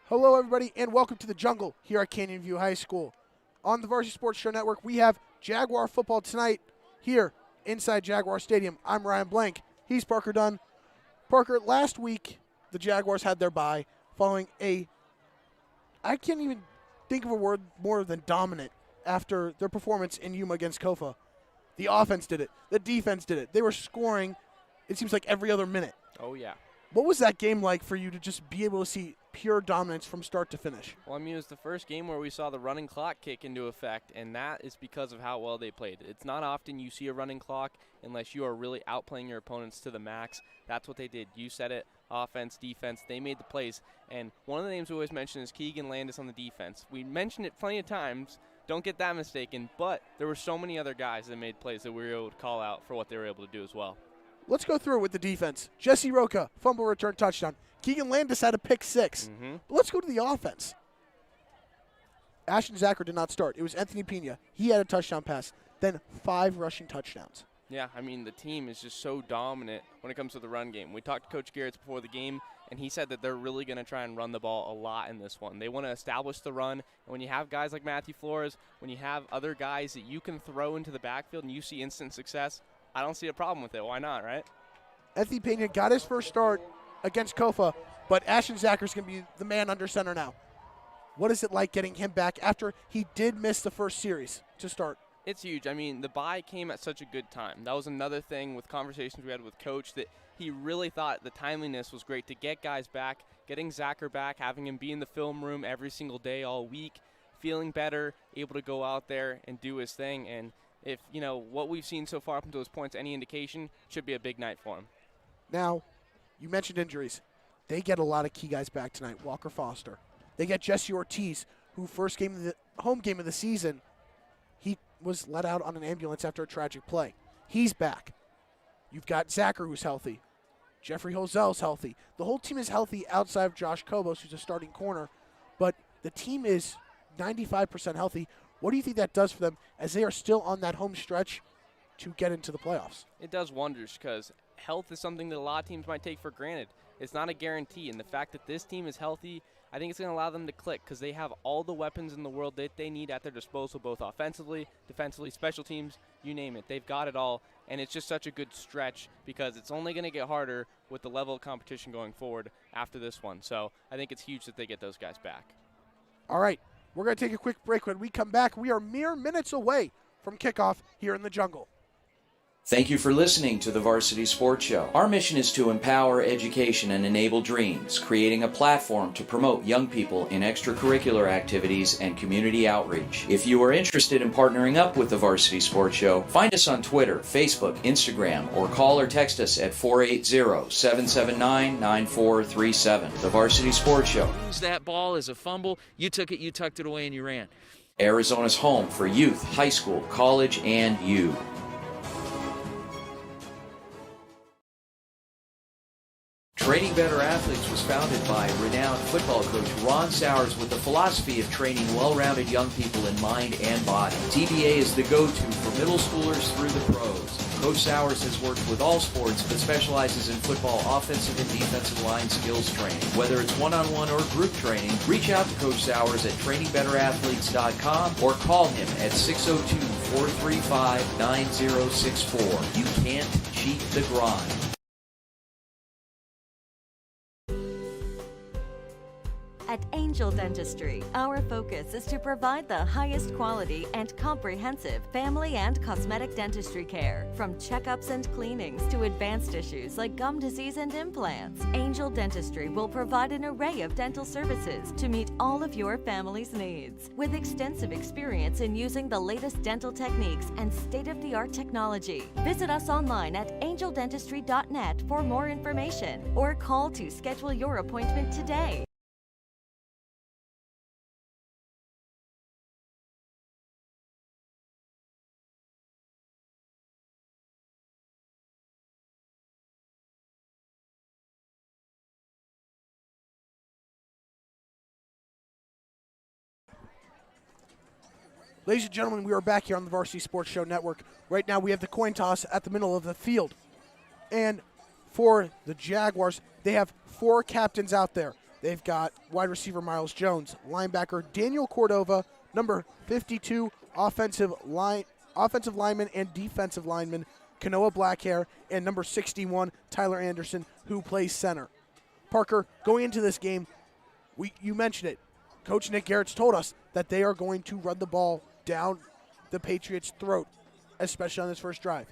Hello, everybody, and welcome to the Jungle here at Canyon View High School. On the Varsity Sports Show Network, we have Jaguar football tonight here inside Jaguar Stadium. I'm Ryan Blank. He's Parker Dunn. Parker, last week the Jaguars had their bye following I can't even think of a word more than dominant after their performance in Yuma against Kofa. The offense did it. The defense did it. They were scoring, it seems like, every other minute. Oh, yeah. What was that game like for you to just be able to see pure dominance from start to finish? Well, I mean, it was the first game where we saw the running clock kick into effect, and that is because of how well they played. It's not often you see a running clock unless you are really outplaying your opponents to the max. That's what they did. You said it. Offense, defense, they made the plays. And one of the names we always mention is Keegan Landis on the defense. We mentioned it plenty of times. Don't get that mistaken. But there were so many other guys that made plays that we were able to call out for what they were able to do as well. Let's go through it with the defense. Jesse Roca, fumble return touchdown. Keegan Landis had a pick six. But let's go to the offense. Ashton Zacher did not start. It was Anthony Pena. He had a touchdown pass. Then 5 rushing touchdowns. Yeah, I mean, the team is just so dominant when it comes to the run game. We talked to Coach Garretts before the game, and he said that they're really going to try and run the ball a lot in this one. They want to establish the run, and when you have guys like Matthew Flores, when you have other guys that you can throw into the backfield and you see instant success, I don't see a problem with it. Why not, right? Anthony Pena got his first start against Kofa, but Ashton Zacher's going to be the man under center now. What is it like getting him back after he did miss the first series to start? It's huge. I mean, the bye came at such a good time. That was another thing with conversations we had with Coach, that he really thought the timeliness was great to get guys back, getting Zacher back, having him be in the film room every single day all week, feeling better, able to go out there and do his thing. And if, you know, what we've seen so far up until this point is any indication, should be a big night for him. Now, you mentioned injuries. They get a lot of key guys back tonight. Walker Foster. They get Jesse Ortiz, who first game of the home game of the season, he was let out on an ambulance after a tragic play. He's back. You've got Zacher, who's healthy. Jeffrey Hozel's healthy. The whole team is healthy outside of Josh Kobos, who's a starting corner. But the team is 95% healthy. What do you think that does for them as they are still on that home stretch to get into the playoffs? It does wonders because health is something that a lot of teams might take for granted. It's not a guarantee, and the fact that this team is healthy, I think it's going to allow them to click because they have all the weapons in the world that they need at their disposal, both offensively, defensively, special teams, you name it. They've got it all, and it's just such a good stretch because it's only going to get harder with the level of competition going forward after this one. So I think it's huge that they get those guys back. All right, we're going to take a quick break. When we come back, we are mere minutes away from kickoff here in the Jungle. Thank you for listening to the Varsity Sports Show. Our mission is to empower education and enable dreams, creating a platform to promote young people in extracurricular activities and community outreach. If you are interested in partnering up with the Varsity Sports Show, find us on Twitter, Facebook, Instagram, or call or text us at 480-779-9437. The Varsity Sports Show. Lose that ball as a fumble. You took it, you tucked it away, and you ran. Arizona's home for youth, high school, college, and you. Training Better Athletes was founded by renowned football coach Ron Sowers with the philosophy of training well-rounded young people in mind and body. TBA is the go-to for middle schoolers through the pros. Coach Sowers has worked with all sports but specializes in football offensive and defensive line skills training. Whether it's one-on-one or group training, reach out to Coach Sowers at trainingbeterathletes.com or call him at 602-435-9064. You can't cheat the grind. At Angel Dentistry, our focus is to provide the highest quality and comprehensive family and cosmetic dentistry care. From checkups and cleanings to advanced issues like gum disease and implants, Angel Dentistry will provide an array of dental services to meet all of your family's needs. With extensive experience in using the latest dental techniques and state-of-the-art technology, visit us online at angeldentistry.net for more information or call to schedule your appointment today. Ladies and gentlemen, we are back here on the Varsity Sports Show Network. Right now we have the coin toss at the middle of the field. And for the Jaguars, they have 4 captains out there. They've got wide receiver Miles Jones, linebacker Daniel Cordova, number 52 offensive lineman and defensive lineman Kanoa Blackhair, and number 61 Tyler Anderson, who plays center. Parker, going into this game, you mentioned it. Coach Nick Garrett's told us that they are going to run the ball down the Patriots' throat, especially on this first drive.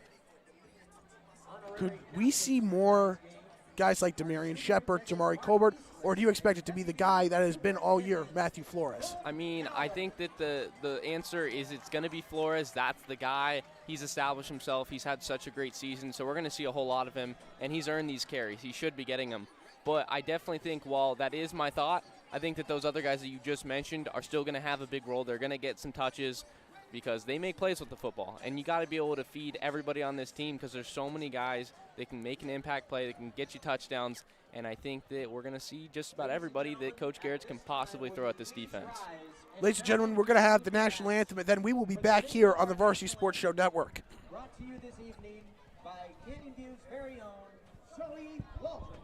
Could we see more guys like Demarion Shepard, Jamari Colbert, or do you expect it to be the guy that has been all year, Matthew Flores? I mean, I think that the answer is it's going to be Flores. That's the guy. He's established himself. He's had such a great season, so we're going to see a whole lot of him, and he's earned these carries. He should be getting them. But I definitely think, while that is my thought, I think that those other guys that you just mentioned are still going to have a big role. They're going to get some touches because they make plays with the football. And you got to be able to feed everybody on this team because there's so many guys that can make an impact play, that can get you touchdowns. And I think that we're going to see just about everybody that Coach Garrett can possibly throw at this defense. Ladies and gentlemen, we're going to have the national anthem, and then we will be back here on the Varsity Sports Show Network. Brought to you this evening by Canyon View's very own Sully Walton.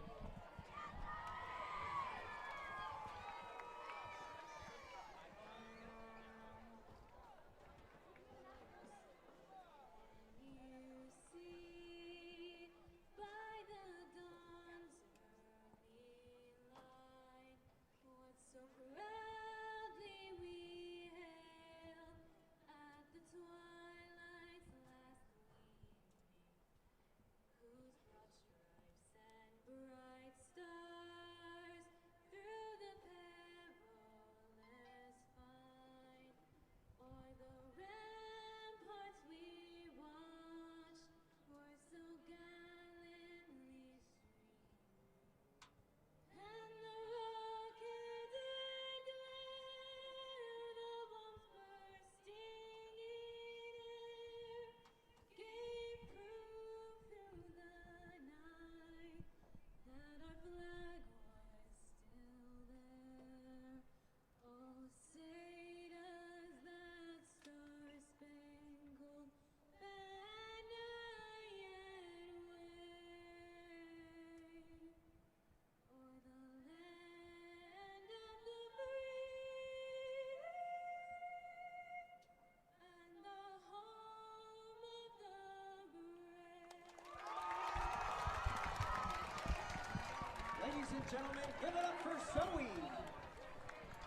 Gentlemen, give it up for Zoe.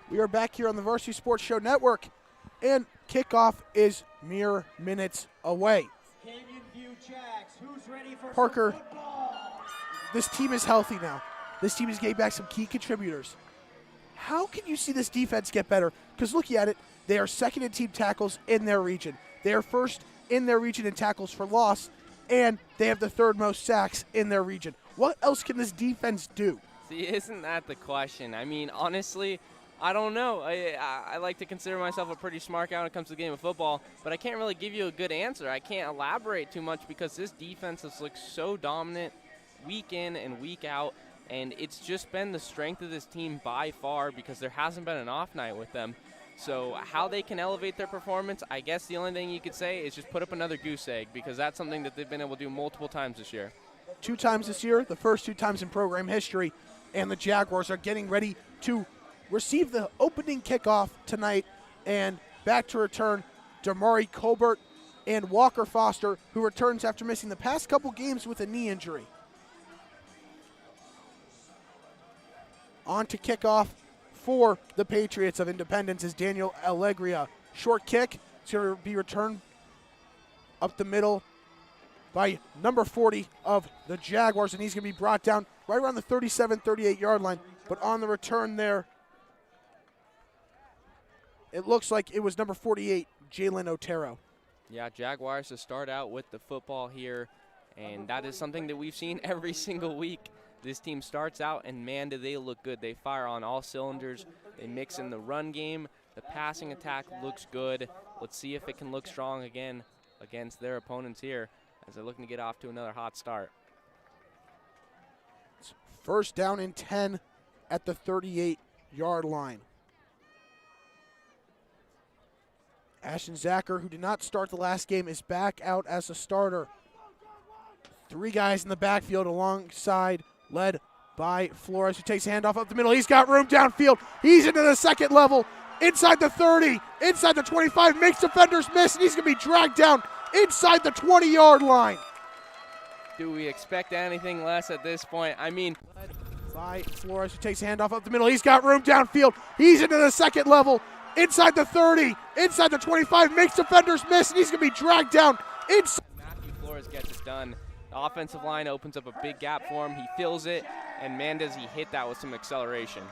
We are back here on the Varsity Sports Show Network, and kickoff is mere minutes away. Canyon View Jags, who's ready for Parker, some football? this team is healthy now. This team is getting back some key contributors. How can you see this defense get better? Because looking at it, they are second in team tackles in their region. They are first in their region in tackles for loss, and they have the third most sacks in their region. What else can this defense do? See, isn't that the question? I mean, honestly, I don't know. I like to consider myself a pretty smart guy when it comes to the game of football, but I can't really give you a good answer. I can't elaborate too much because this defense has looked so dominant week in and week out, and it's just been the strength of this team by far because there hasn't been an off night with them. So how they can elevate their performance, I guess the only thing you could say is just put up another goose egg because that's something that they've been able to do multiple times this year. 2 times this year, the first 2 times in program history, and the Jaguars are getting ready to receive the opening kickoff tonight. And back to return, Damari Colbert and Walker Foster, who returns after missing the past couple games with a knee injury. On to kickoff for the Patriots of Independence is Daniel Allegria. Short kick. It's going to be returned up the middle by number 40 of the Jaguars, and he's going to be brought down right around the 37-38 line. But on the return there, it looks like it was number 48, Jalen Otero. Yeah, Jaguars to start out with the football here, and that is something that we've seen every single week. This team starts out, and man, do they look good. They fire on all cylinders. They mix in the run game. The passing attack looks good. Let's see if it can look strong again against their opponents here as they're looking to get off to another hot start. It's first down and 10 at the 38-yard line. Ashton Zacher, who did not start the last game, is back out as a starter. 3 guys in the backfield alongside, led by Flores, who takes a handoff up the middle. He's got room downfield. He's into the second level, inside the 30, inside the 25, makes defenders miss, and he's going to be dragged down inside the 20-yard line. Do we expect anything less at this point? I mean, by Flores, who takes a handoff up the middle. He's got room downfield. He's into the second level, inside the 30, inside the 25, makes defenders miss, and he's going to be dragged down inside. Matthew Flores gets it done. The offensive line opens up a big gap for him. He fills it, and man, does he hit that with some acceleration.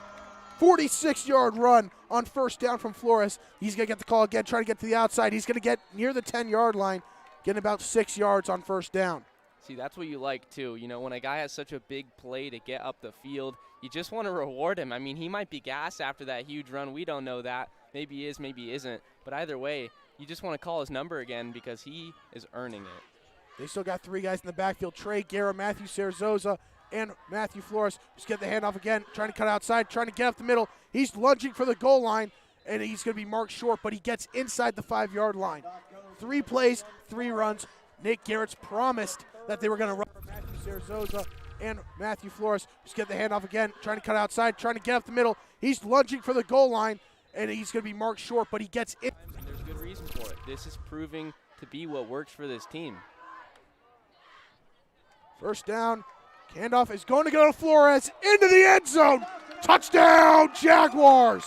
46-yard run on first down from Flores. He's going to get the call again, trying to get to the outside. He's going to get near the 10-yard line, getting about 6 yards on first down. See, that's what you like, too. You know, when a guy has such a big play to get up the field, you just want to reward him. I mean, he might be gassed after that huge run. We don't know that. Maybe he is, maybe he isn't. But either way, you just want to call his number again because he is earning it. They still got 3 guys in the backfield. Trey Guerra, Matthew Sarazosa, and Matthew Flores. Just get the handoff again, trying to cut outside, trying to get up the middle. He's lunging for the goal line, and he's going to be marked short, but he gets inside the 5-yard line. 3 plays, 3 runs. Nick Garrett's promised that they were going to run for Matthew Sarazosa and Matthew Flores. Just get the handoff again, trying to cut outside, trying to get up the middle. He's lunging for the goal line, and he's going to be marked short, but he gets in. And there's good reason for it. This is proving to be what works for this team. First down. Handoff is going to go to Flores into the end zone. Touchdown, Jaguars.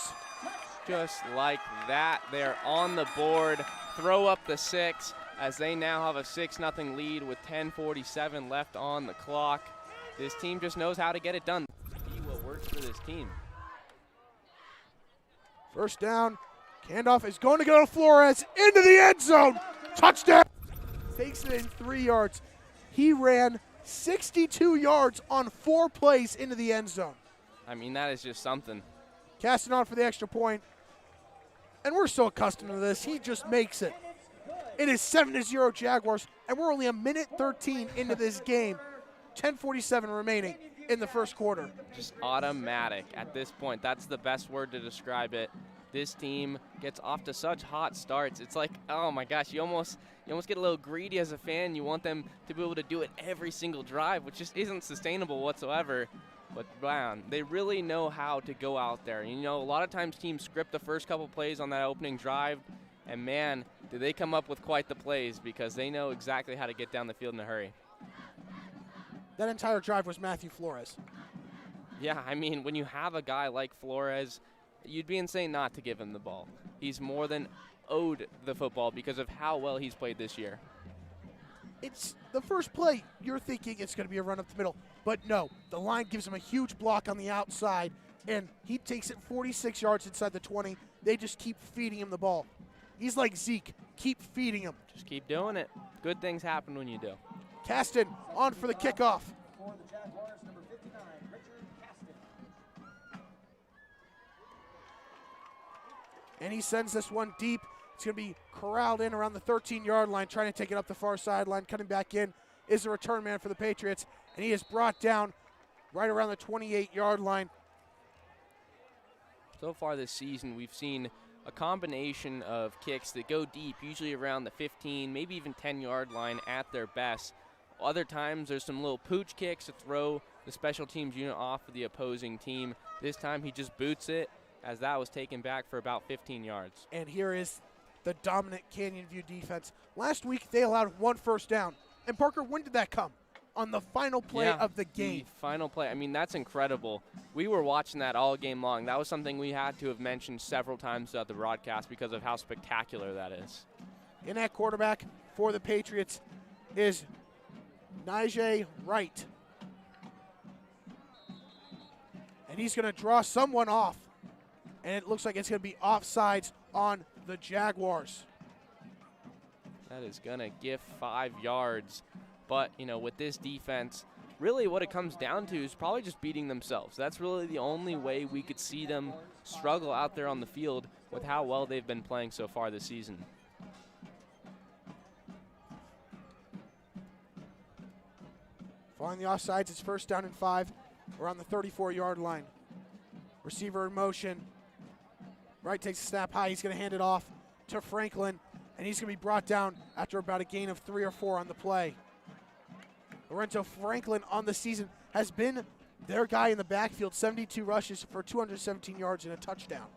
Just like that, they're on the board. Throw up the 6 as they now have a 6-0 lead with 10:47 left on the clock. This team just knows how to get it done. Be what works for this team. First down. Handoff is going to go to Flores into the end zone. Touchdown. Takes it in 3 yards. He ran 62 yards on 4 plays into the end zone. I mean, that is just something. Casting on for the extra point. And we're so accustomed to this. He just makes it. It is 7-0 Jaguars, and we're only a minute 13 into this game. 10:47 remaining in the first quarter. Just automatic at this point. That's the best word to describe it. This team gets off to such hot starts. It's like, oh my gosh, you almost get a little greedy as a fan. You want them to be able to do it every single drive, which just isn't sustainable whatsoever. But man, they really know how to go out there. You know, a lot of times teams script the first couple plays on that opening drive, and man, do they come up with quite the plays because they know exactly how to get down the field in a hurry. That entire drive was Matthew Flores. Yeah, I mean, when you have a guy like Flores, you'd be insane not to give him the ball. He's more than owed the football because of how well he's played this year. It's the first play, you're thinking it's going to be a run up the middle. But no, the line gives him a huge block on the outside, and he takes it 46 yards inside the 20. They just keep feeding him the ball. He's like Zeke. Keep feeding him. Just keep doing it. Good things happen when you do. Caston on for the kickoff. For the Jaguars, number 59, Richard Caston. And he sends this one deep. It's going to be corralled in around the 13-yard line, trying to take it up the far sideline. Cutting back in is the return man for the Patriots, and he is brought down right around the 28-yard line. So far this season, we've seen a combination of kicks that go deep, usually around the 15, maybe even 10-yard line at their best. Other times, there's some little pooch kicks to throw the special teams unit off of the opposing team. This time, he just boots it, as that was taken back for about 15 yards. And here is the dominant Canyon View defense. Last week, they allowed 1 first down. And Parker, when did that come? On the final play of the game. The final play. I mean, that's incredible. We were watching that all game long. That was something we had to have mentioned several times throughout the broadcast because of how spectacular that is. In at quarterback for the Patriots is Najee Wright. And he's going to draw someone off. And it looks like it's going to be offsides on the Jaguars. That is going to give 5 yards. But, you know, with this defense, really what it comes down to is probably just beating themselves. That's really the only way we could see them struggle out there on the field with how well they've been playing so far this season. Following the offsides, it's first down and 5 around the 34-yard line. Receiver in motion. Wright takes a snap high. He's going to hand it off to Franklin, and he's going to be brought down after about a gain of 3 or 4 on the play. Lorenzo Franklin on the season has been Their guy in the backfield, 72 rushes for 217 yards and a touchdown.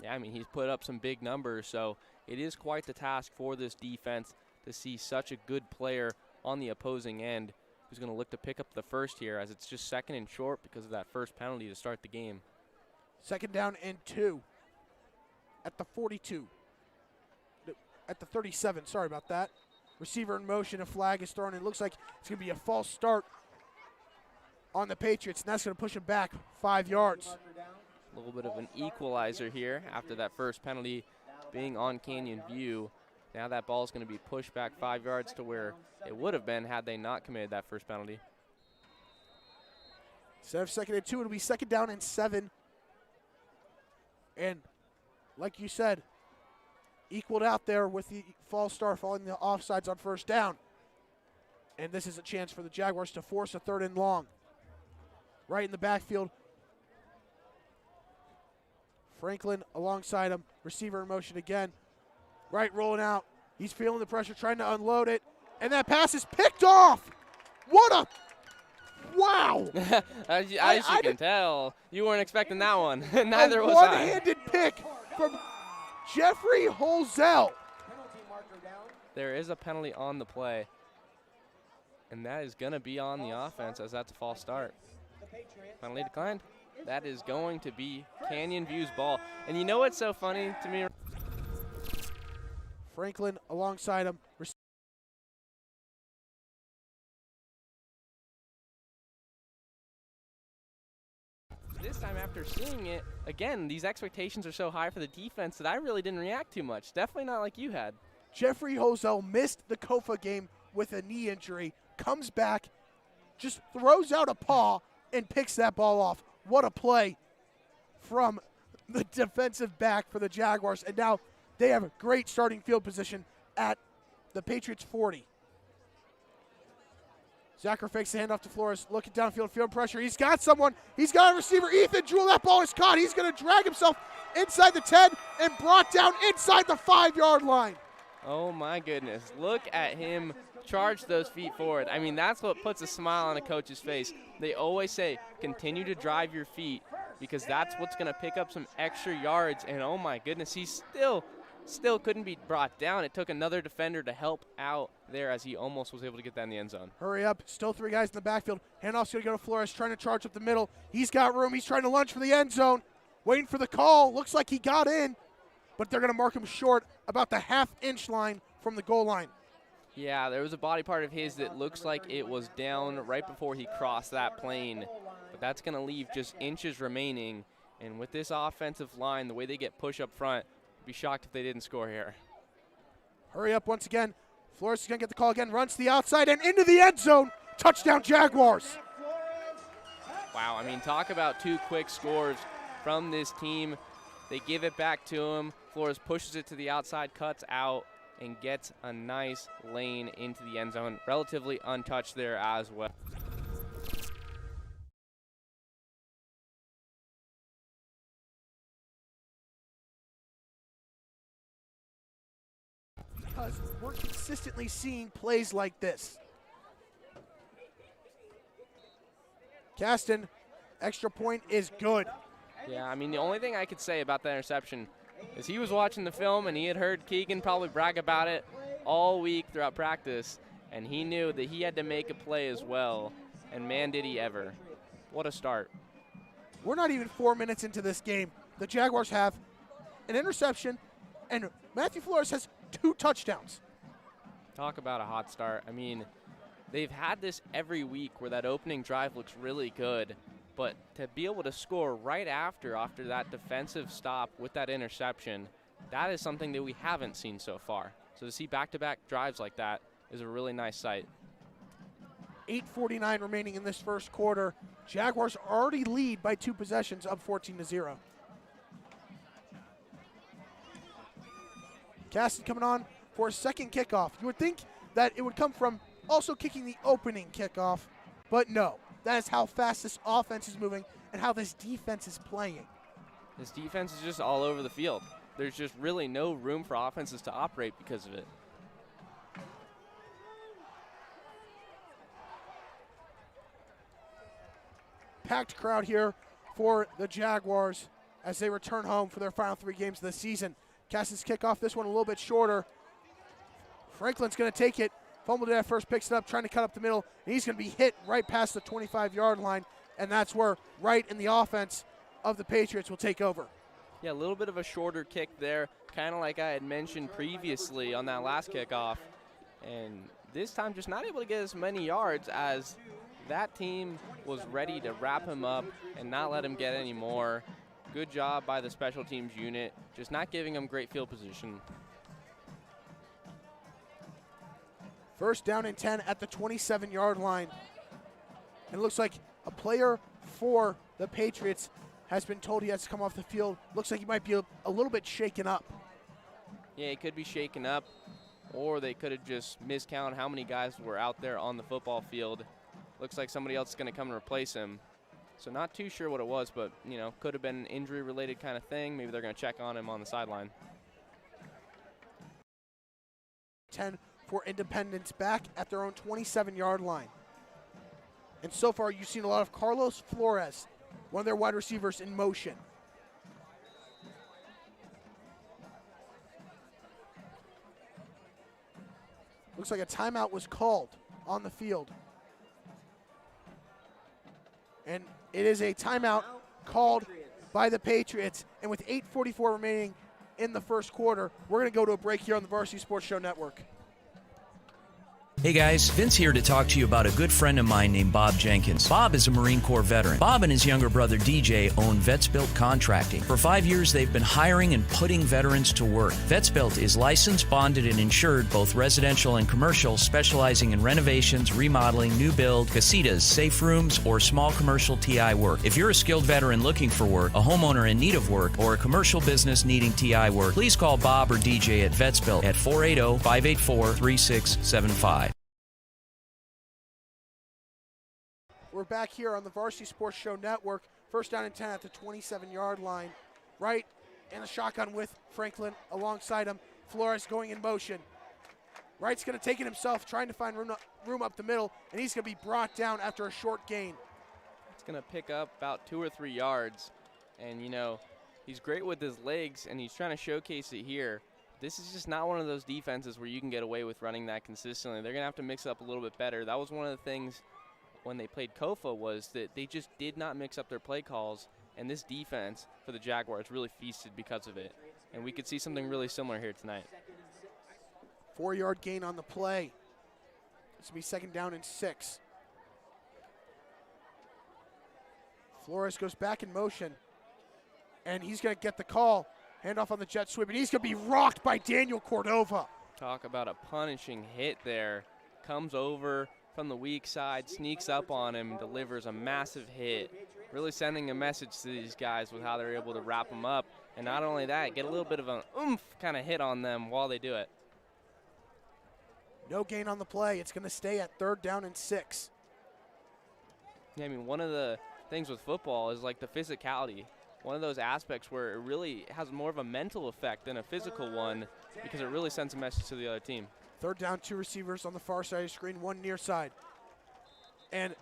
Yeah, I mean, he's put up some big numbers, so it is quite the task for this defense to see such a good player on the opposing end who's going to look to pick up the first here, as it's just 2nd and short because of that first penalty to start the game. 2nd down and 2 at the 42. No, at the 37, sorry about that. Receiver in motion, a flag is thrown. It looks like it's going to be a false start on the Patriots, and that's going to push them back 5 yards. A little bit of an equalizer here after that first penalty being on Canyon View. Now that ball is going to be pushed back 5 yards to where it would have been had they not committed that first penalty. Instead of 2nd and 2, it'll be 2nd down and 7. And like you said, equaled out there with the false start following the offsides on 1st down. And this is a chance for the Jaguars to force a 3rd and long. Right in the backfield. Franklin alongside him. Receiver in motion again. Right, rolling out. He's feeling the pressure, trying to unload it. And that pass is picked off. What a wow. as you can tell, you weren't expecting that one. Neither was I. One-handed pick from Jeffrey Holzell. There is a penalty on the play, and that is going to be on the offense as that's a false start. Penalty declined. That is going to be Canyon View's ball. And you know what's so funny to me? Franklin alongside him. This time after seeing it, again, these expectations are so high for the defense that I really didn't react too much. Definitely not like you had. Jeffrey Holzell missed the Kofa game with a knee injury, comes back, just throws out a paw, and picks that ball off. What a play from the defensive back for the Jaguars. And now they have a great starting field position at the Patriots 40. Zacher fakes the handoff to Flores, looking downfield, field pressure. He's got someone. He's got a receiver. Ethan Jewell, that ball is caught. He's going to drag himself inside the 10 and brought down inside the 5-yard line. Oh, my goodness. Look at him charge those feet forward. I mean, that's what puts a smile on a coach's face. They always say, continue to drive your feet because that's what's going to pick up some extra yards. And, oh, my goodness, he still couldn't be brought down. It took another defender to help out there as he almost was able to get that in the end zone. Hurry up. Still 3 guys in the backfield. Handoff's going to go to Flores, trying to charge up the middle. He's got room. He's trying to lunge for the end zone. Waiting for the call. Looks like he got in, but they're going to mark him short about the half-inch line from the goal line. Yeah, there was a body part of his that looks like it was down right before he crossed that plane, but that's going to leave just inches remaining. And with this offensive line, the way they get push up front, I'd be shocked if they didn't score here. Hurry up once again. Flores is going to get the call again, runs to the outside and into the end zone. Touchdown, Jaguars. Wow, I mean, talk about 2 quick scores from this team. They give it back to him. Flores pushes it to the outside, cuts out, and gets a nice lane into the end zone. Relatively untouched there as well. Because we're consistently seeing plays like this. Caston, extra point is good. Yeah, I mean, the only thing I could say about that interception is he was watching the film and he had heard Keegan probably brag about it all week throughout practice, and he knew that he had to make a play as well, and man, did he ever. What a start. We're not even 4 minutes into this game. The Jaguars have an interception, and Matthew Flores has 2 touchdowns. Talk about a hot start. I mean, they've had this every week where that opening drive looks really good, but to be able to score right after that defensive stop with that interception, that is something that we haven't seen so far. So to see back-to-back drives like that is a really nice sight. 8:49 remaining in this first quarter. Jaguars already lead by 2 possessions, up 14-0. Caston coming on for a second kickoff. You would think that it would come from also kicking the opening kickoff, but no. That is how fast this offense is moving and how this defense is playing. This defense is just all over the field. There's just really no room for offenses to operate because of it. packed crowd here for the Jaguars as they return home for their final 3 games of the season. Cass's kickoff, this one a little bit shorter. Franklin's going to take it. Fumbled it at first, picks it up, trying to cut up the middle, and he's going to be hit right past the 25-yard line, and that's where Wright in the offense of the Patriots will take over. Yeah, a little bit of a shorter kick there, kind of like I had mentioned previously on that last kickoff. And this time just not able to get as many yards as that team was ready to wrap him up and not let him get any more. Good job by the special teams unit, just not giving him great field position. First down and 10 at the 27-yard line. And it looks like a player for the Patriots has been told he has to come off the field. Looks like he might be a little bit shaken up. Yeah, he could be shaken up, or they could have just miscounted how many guys were out there on the football field. Looks like somebody else is going to come and replace him. So not too sure what it was, but, you know, could have been an injury-related kind of thing. Maybe they're going to check on him on the sideline. 10 for Independence back at their own 27-yard line. And so far, you've seen a lot of Carlos Flores, one of their wide receivers, in motion. Looks like a timeout was called on the field. And it is a timeout called by the Patriots. And with 8:44 remaining in the first quarter, we're going to go to a break here on the Varsity Sports Show Network. Hey guys, Vince here to talk to you about a good friend of mine named Bob Jenkins. Bob is a Marine Corps veteran. Bob and his younger brother DJ own Vets Built Contracting. For 5 years, they've been hiring and putting veterans to work. Vets Built is licensed, bonded, and insured, both residential and commercial, specializing in renovations, remodeling, new build, casitas, safe rooms, or small commercial TI work. If you're a skilled veteran looking for work, a homeowner in need of work, or a commercial business needing TI work, please call Bob or DJ at Vets Built at 480-584-3675. We're back here on the Varsity Sports Show Network. First down and 10 at the 27-yard line. Right in a shotgun with Franklin alongside him. Flores going in motion. Wright's going to take it himself, trying to find room up the middle, and he's going to be brought down after a short gain. It's going to pick up about 2 or 3 yards. And, you know, he's great with his legs, and he's trying to showcase it here. This is just not one of those defenses where you can get away with running that consistently. They're going to have to mix it up a little bit better. That was one of the things when they played Kofa, was that they just did not mix up their play calls, and this defense for the Jaguars really feasted because of it. And we could see something really similar here tonight. 4-yard gain on the play. This will be second down and 6. Flores goes back in motion, and he's going to get the call. Handoff on the jet sweep, and he's going to be rocked by Daniel Cordova. Talk about a punishing hit there. Comes over from the weak side, sneaks up on him, delivers a massive hit. Really sending a message to these guys with how they're able to wrap them up. And not only that, get a little bit of an oomph kind of hit on them while they do it. No gain on the play. It's going to stay at third down and 6. Yeah, I mean, one of the things with football is like the physicality. One of those aspects where it really has more of a mental effect than a physical one, because it really sends a message to the other team. Third down, 2 receivers on the far side of the screen, 1 near side. And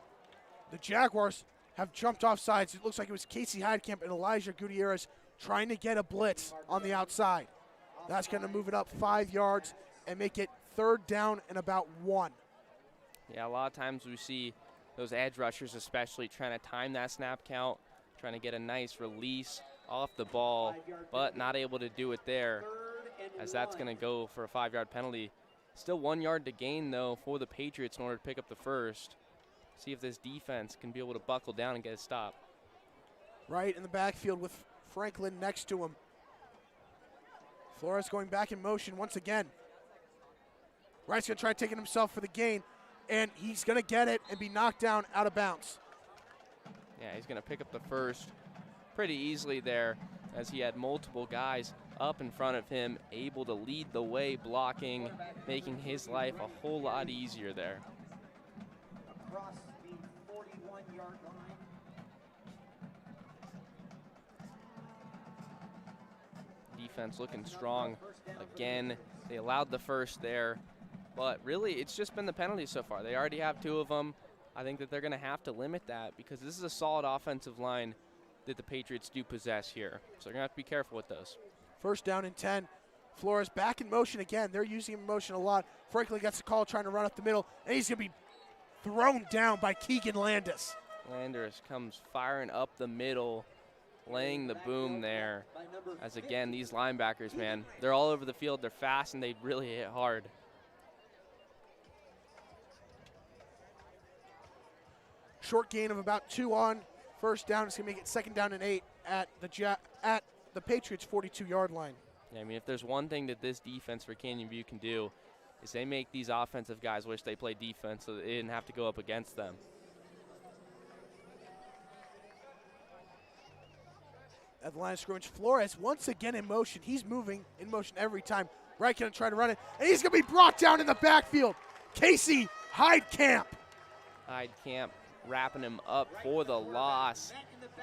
the Jaguars have jumped off sides. It looks like it was Casey Heidkamp and Elijah Gutierrez trying to get a blitz on the outside. That's going to move it up 5 yards and make it third down and about 1. Yeah, a lot of times we see those edge rushers especially trying to time that snap count, trying to get a nice release off the ball, but not able to do it there, as that's going to go for a 5-yard penalty. Still 1 yard to gain, though, for the Patriots in order to pick up the first. See if this defense can be able to buckle down and get a stop. Right in the backfield with Franklin next to him. Flores going back in motion once again. Wright's going to try taking himself for the gain, and he's going to get it and be knocked down out of bounds. Yeah, he's going to pick up the first pretty easily there, as he had multiple guys up in front of him, able to lead the way, blocking, making his life a whole lot easier there. Across the 41-yard line. Defense looking strong. Again, they allowed the first there, but really it's just been the penalties so far. They already have 2 of them. I think that they're going to have to limit that because this is a solid offensive line that the Patriots do possess here. So they're going to have to be careful with those. First down and 10. Flores back in motion again. They're using him in motion a lot. Franklin gets the call trying to run up the middle, and he's going to be thrown down by Keegan Landis. Landis comes firing up the middle, laying the boom there. As again, these linebackers, man, they're all over the field. They're fast, and they really hit hard. Short gain of about 2 on first down. It's going to make it 2nd down and 8 at the Patriots' 42-yard line. Yeah, I mean, if there's one thing that this defense for Canyon View can do is they make these offensive guys wish they played defense so that they didn't have to go up against them. At the line of scrimmage, Flores once again in motion. He's moving in motion every time. Right going to try to run it, and he's going to be brought down in the backfield. Casey Heidkamp. Heidkamp wrapping him up for the loss.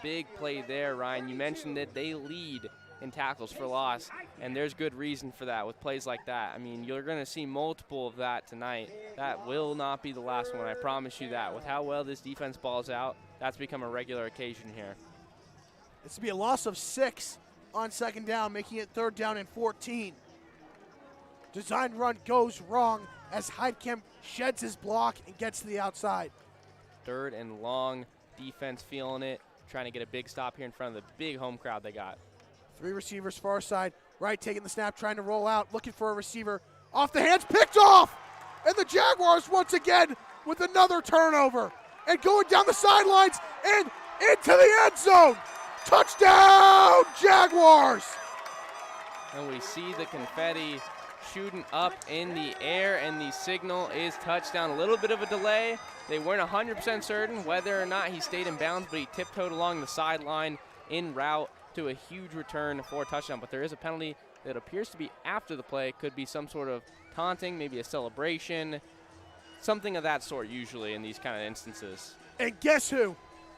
Big play there, Ryan. You mentioned that they lead in tackles for loss, and there's good reason for that with plays like that. I mean, you're going to see multiple of that tonight. That will not be the last one, I promise you that. With how well this defense balls out, that's become a regular occasion here. This will be a loss of 6 on 2nd down, making it 3rd down and 14. Design run goes wrong as Heidkamp sheds his block and gets to the outside. 3rd and long, defense feeling it, trying to get a big stop here in front of the big home crowd they got. 3 receivers far side. Right taking the snap, trying to roll out, looking for a receiver. Off the hands, picked off! And the Jaguars once again with another turnover. And going down the sidelines and into the end zone. Touchdown, Jaguars! And we see the confetti shooting up in the air, and the signal is touchdown. A little bit of a delay. They weren't 100% certain whether or not he stayed in bounds, but he tiptoed along the sideline en route to a huge return for a touchdown. But there is a penalty that appears to be after the play. Could be some sort of taunting, maybe a celebration, something of that sort usually in these kind of instances. And guess who?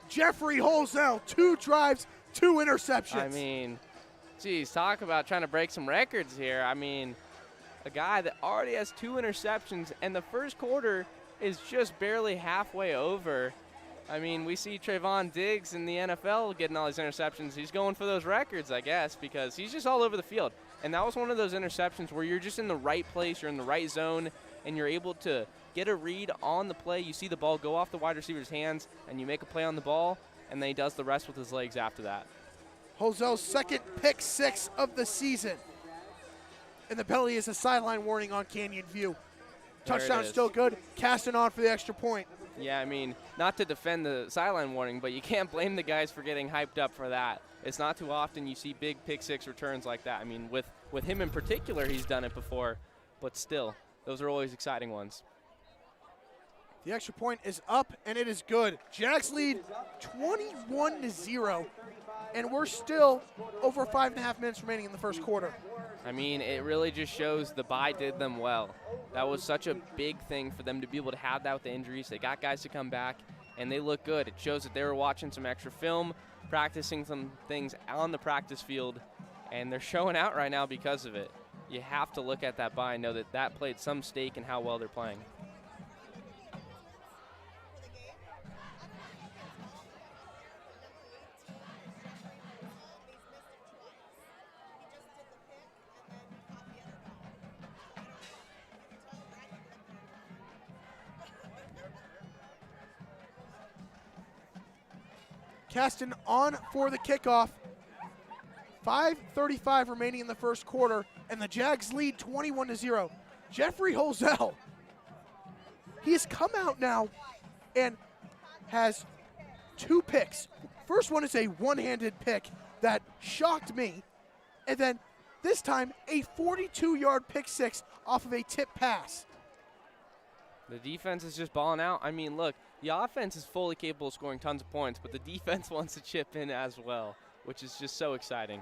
Jeffrey Holzell, 2 drives, 2 interceptions. I mean, geez, talk about trying to break some records here. I mean, a guy that already has 2 interceptions, and the first quarter is just barely halfway over. I mean, we see Trayvon Diggs in the NFL getting all these interceptions. He's going for those records, I guess, because he's just all over the field. And that was one of those interceptions where you're just in the right place, you're in the right zone, and you're able to get a read on the play. You see the ball go off the wide receiver's hands, and you make a play on the ball, and then he does the rest with his legs after that. Holzell's 2nd pick 6 of the season. And the penalty is a sideline warning on Canyon View. Touchdown still good. Casting on for the extra point. Yeah, I mean, not to defend the sideline warning, but you can't blame the guys for getting hyped up for that. It's not too often you see big pick 6 returns like that. I mean, with him in particular, he's done it before, but still, those are always exciting ones. The extra point is up, and it is good. Jags lead 21-0, and we're still over 5.5 minutes remaining in the first quarter. I mean, it really just shows the bye did them well. That was such a big thing for them to be able to have that with the injuries. They got guys to come back, and they look good. It shows that they were watching some extra film, practicing some things on the practice field, and they're showing out right now because of it. You have to look at that bye and know that that played some stake in how well they're playing. Caston on for the kickoff. 5:35 remaining in the first quarter, and the Jags lead 21-0. Jeffrey Holzell, he has come out now and has 2 picks. First one is a one-handed pick that shocked me, and then this time a 42-yard pick 6 off of a tip pass. The defense is just balling out. I mean, look, the offense is fully capable of scoring tons of points, but the defense wants to chip in as well, which is just so exciting.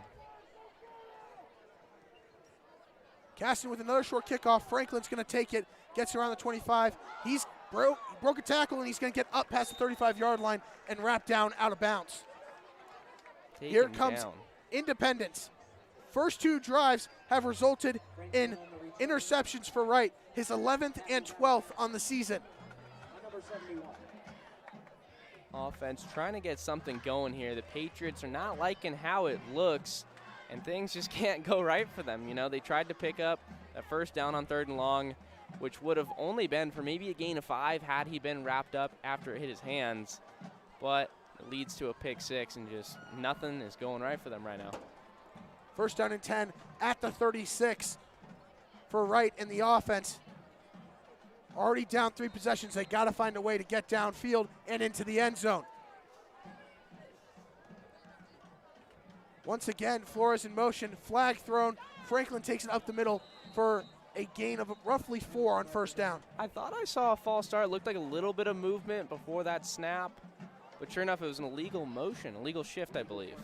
Caston with another short kickoff. Franklin's going to take it, gets around the 25. He's broke a tackle, and he's going to get up past the 35-yard line and wrap down out of bounds. Here comes Independence. First 2 drives have resulted in interceptions for Wright, his 11th and 12th on the season. offense trying to get something going here. The Patriots are not liking how it looks, and things just can't go right for them. You know, they tried to pick up a first down on 3rd and long, which would have only been for maybe a gain of 5 had he been wrapped up after it hit his hands. But it leads to a pick 6, and just nothing is going right for them right now. First down and 10 at the 36 for Wright in the offense. Already down 3 possessions. They got to find a way to get downfield and into the end zone. Once again, Flores in motion, flag thrown. Franklin takes it up the middle for a gain of roughly 4 on first down. I thought I saw a false start. It looked like a little bit of movement before that snap, but sure enough, it was an illegal motion, illegal shift, I believe.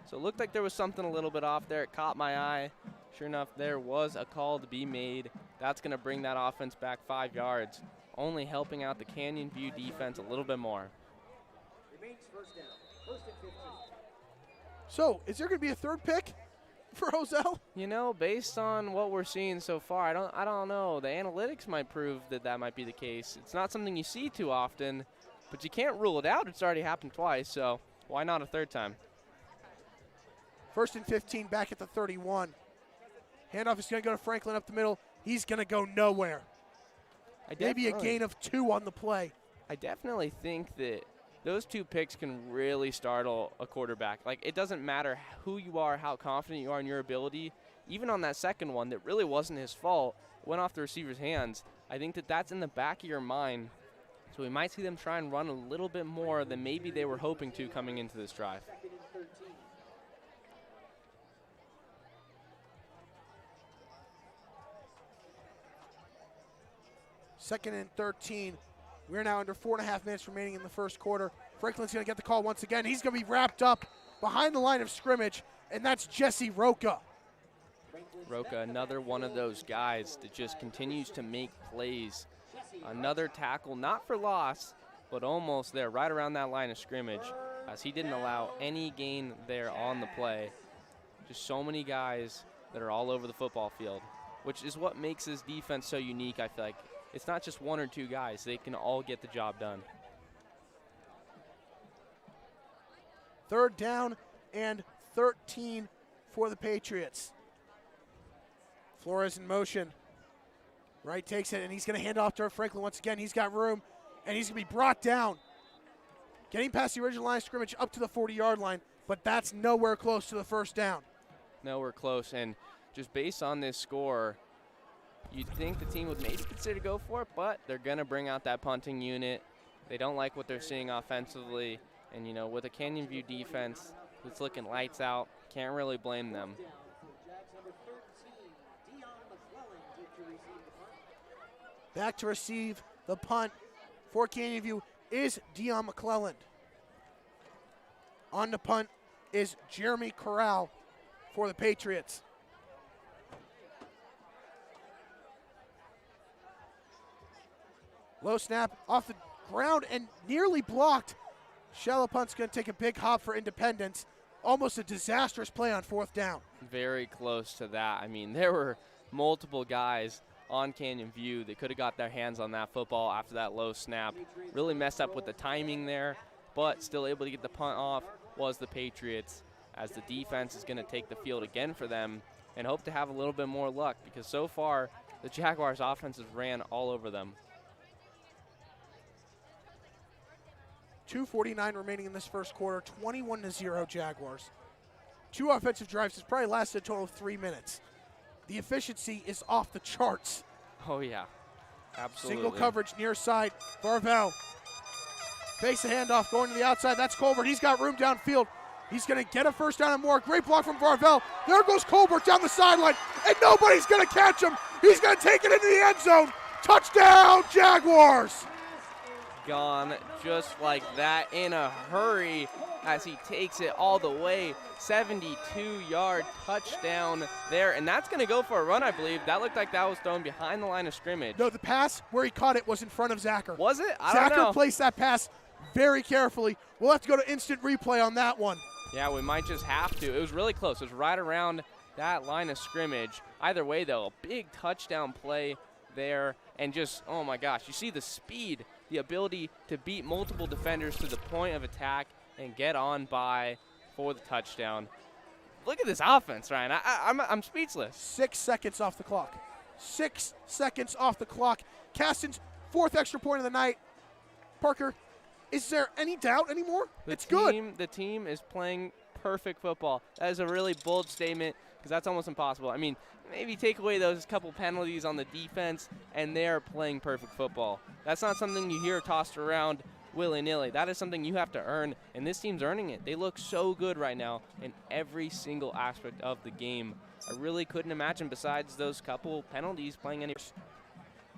So it looked like there was something a little bit off there. It caught my eye. Sure enough, there was a call to be made. That's going to bring that offense back 5 yards, only helping out the Canyon View defense a little bit more. Remains first down. First and 15. So, is there going to be a 3rd pick for Ozell? You know, based on what we're seeing so far, I don't know. The analytics might prove that might be the case. It's not something you see too often, but you can't rule it out. It's already happened twice, so why not a 3rd time? First and 15 back at the 31. Handoff is going to go to Franklin up the middle. He's going to go nowhere. Maybe a gain of 2 on the play. I definitely think that those 2 picks can really startle a quarterback. Like, it doesn't matter who you are, how confident you are in your ability. Even on that second one that really wasn't his fault, went off the receiver's hands. I think that's in the back of your mind. So we might see them try and run a little bit more than maybe they were hoping to coming into this drive. Second and 13. We're now under 4.5 minutes remaining in the first quarter. Franklin's going to get the call once again. He's going to be wrapped up behind the line of scrimmage, and that's Jesse Roca. Roca, another one of those guys that just continues to make plays. Another tackle, not for loss, but almost there, right around that line of scrimmage, as he didn't allow any gain there on the play. Just so many guys that are all over the football field, which is what makes this defense so unique, I feel like. It's not just 1 or 2 guys. They can all get the job done. 3rd down and 13 for the Patriots. Flores in motion. Wright takes it, and he's going to hand off to Franklin once again. He's got room, and he's going to be brought down. Getting past the original line of scrimmage up to the 40-yard line, but that's nowhere close to the first down. Nowhere close, and just based on this score, you'd think the team would maybe consider to go for it, but they're going to bring out that punting unit. They don't like what they're seeing offensively. And, you know, with a Canyon View defense that's looking lights out, can't really blame them. Back to receive the punt for Canyon View is Dion McClelland. On the punt is Jeremy Corral for the Patriots. Low snap off the ground and nearly blocked. Shallow punt's going to take a big hop for Independence. Almost a disastrous play on 4th down. Very close to that. I mean, there were multiple guys on Canyon View that could have got their hands on that football after that low snap. Really messed up with the timing there, but still able to get the punt off was the Patriots, as the defense is going to take the field again for them and hope to have a little bit more luck, because so far the Jaguars' offense has ran all over them. 2:49 remaining in this first quarter, 21-0 Jaguars. 2 offensive drives has probably lasted a total of 3 minutes. The efficiency is off the charts. Oh, yeah, absolutely. Single coverage near side. Varvel fakes the handoff going to the outside. That's Colbert. He's got room downfield. He's going to get a first down and more. Great block from Varvel. There goes Colbert down the sideline, and nobody's going to catch him. He's going to take it into the end zone. Touchdown, Jaguars. Gone just like that in a hurry as he takes it all the way. 72-yard touchdown there, and that's going to go for a run, I believe. That looked like that was thrown behind the line of scrimmage. No, the pass where he caught it was in front of Zacher. Was it? I don't know. Zacher placed that pass very carefully. We'll have to go to instant replay on that one. Yeah, we might just have to. It was really close. It was right around that line of scrimmage. Either way, though, a big touchdown play there, and just, oh my gosh, you see the speed the ability to beat multiple defenders to the point of attack and get on by for the touchdown. Look at this offense, Ryan. I'm speechless. 6 seconds off the clock. 6 seconds off the clock. Caston's 4th extra point of the night. Parker, is there any doubt anymore? It's good. The team is playing perfect football. That is a really bold statement because that's almost impossible. I mean, maybe take away those couple penalties on the defense, and they are playing perfect football. That's not something you hear tossed around willy-nilly. That is something you have to earn, and this team's earning it. They look so good right now in every single aspect of the game. I really couldn't imagine, besides those couple penalties, playing any.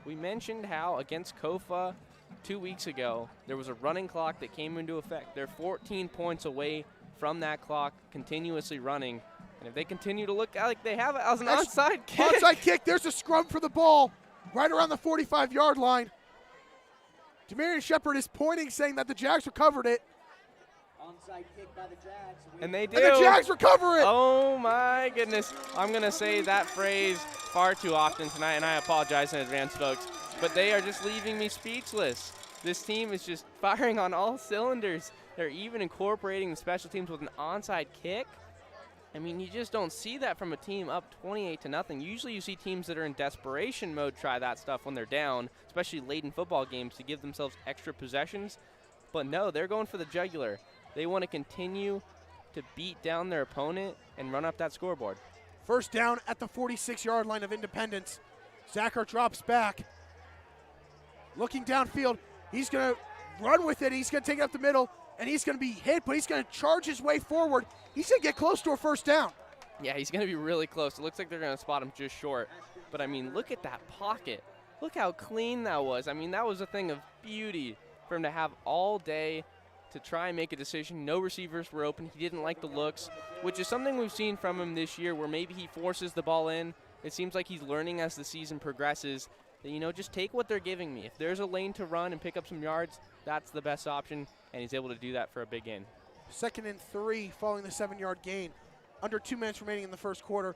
We mentioned how against Kofa 2 weeks ago, there was a running clock that came into effect. They're 14 points away from that clock continuously running. And if they continue to look like they have it as an onside kick. Onside kick. There's a scrum for the ball right around the 45-yard line. Demarion Shepard is pointing, saying that the Jags recovered it. Onside kick by the Jags. And they do. And the Jags recover it. Oh, my goodness. I'm going to say that phrase far too often tonight, and I apologize in advance, folks. But they are just leaving me speechless. This team is just firing on all cylinders. They're even incorporating the special teams with an onside kick. I mean, you just don't see that from a team up 28-0. Usually you see teams that are in desperation mode try that stuff when they're down, especially late in football games to give themselves extra possessions. But no, they're going for the jugular. They want to continue to beat down their opponent and run up that scoreboard. First down at the 46-yard line of Independence. Zacher drops back. Looking downfield. He's going to run with it. He's going to take it up the middle, and he's going to be hit, but he's going to charge his way forward. He's going to get close to a first down. Yeah, he's going to be really close. It looks like they're going to spot him just short. But, I mean, look at that pocket. Look how clean that was. I mean, that was a thing of beauty for him to have all day to try and make a decision. No receivers were open. He didn't like the looks, which is something we've seen from him this year where maybe he forces the ball in. It seems like he's learning as the season progresses that, you know, just take what they're giving me. If there's a lane to run and pick up some yards, that's the best option, and he's able to do that for a big gain. 2nd and 3 following the 7-yard gain. Under 2 minutes remaining in the first quarter.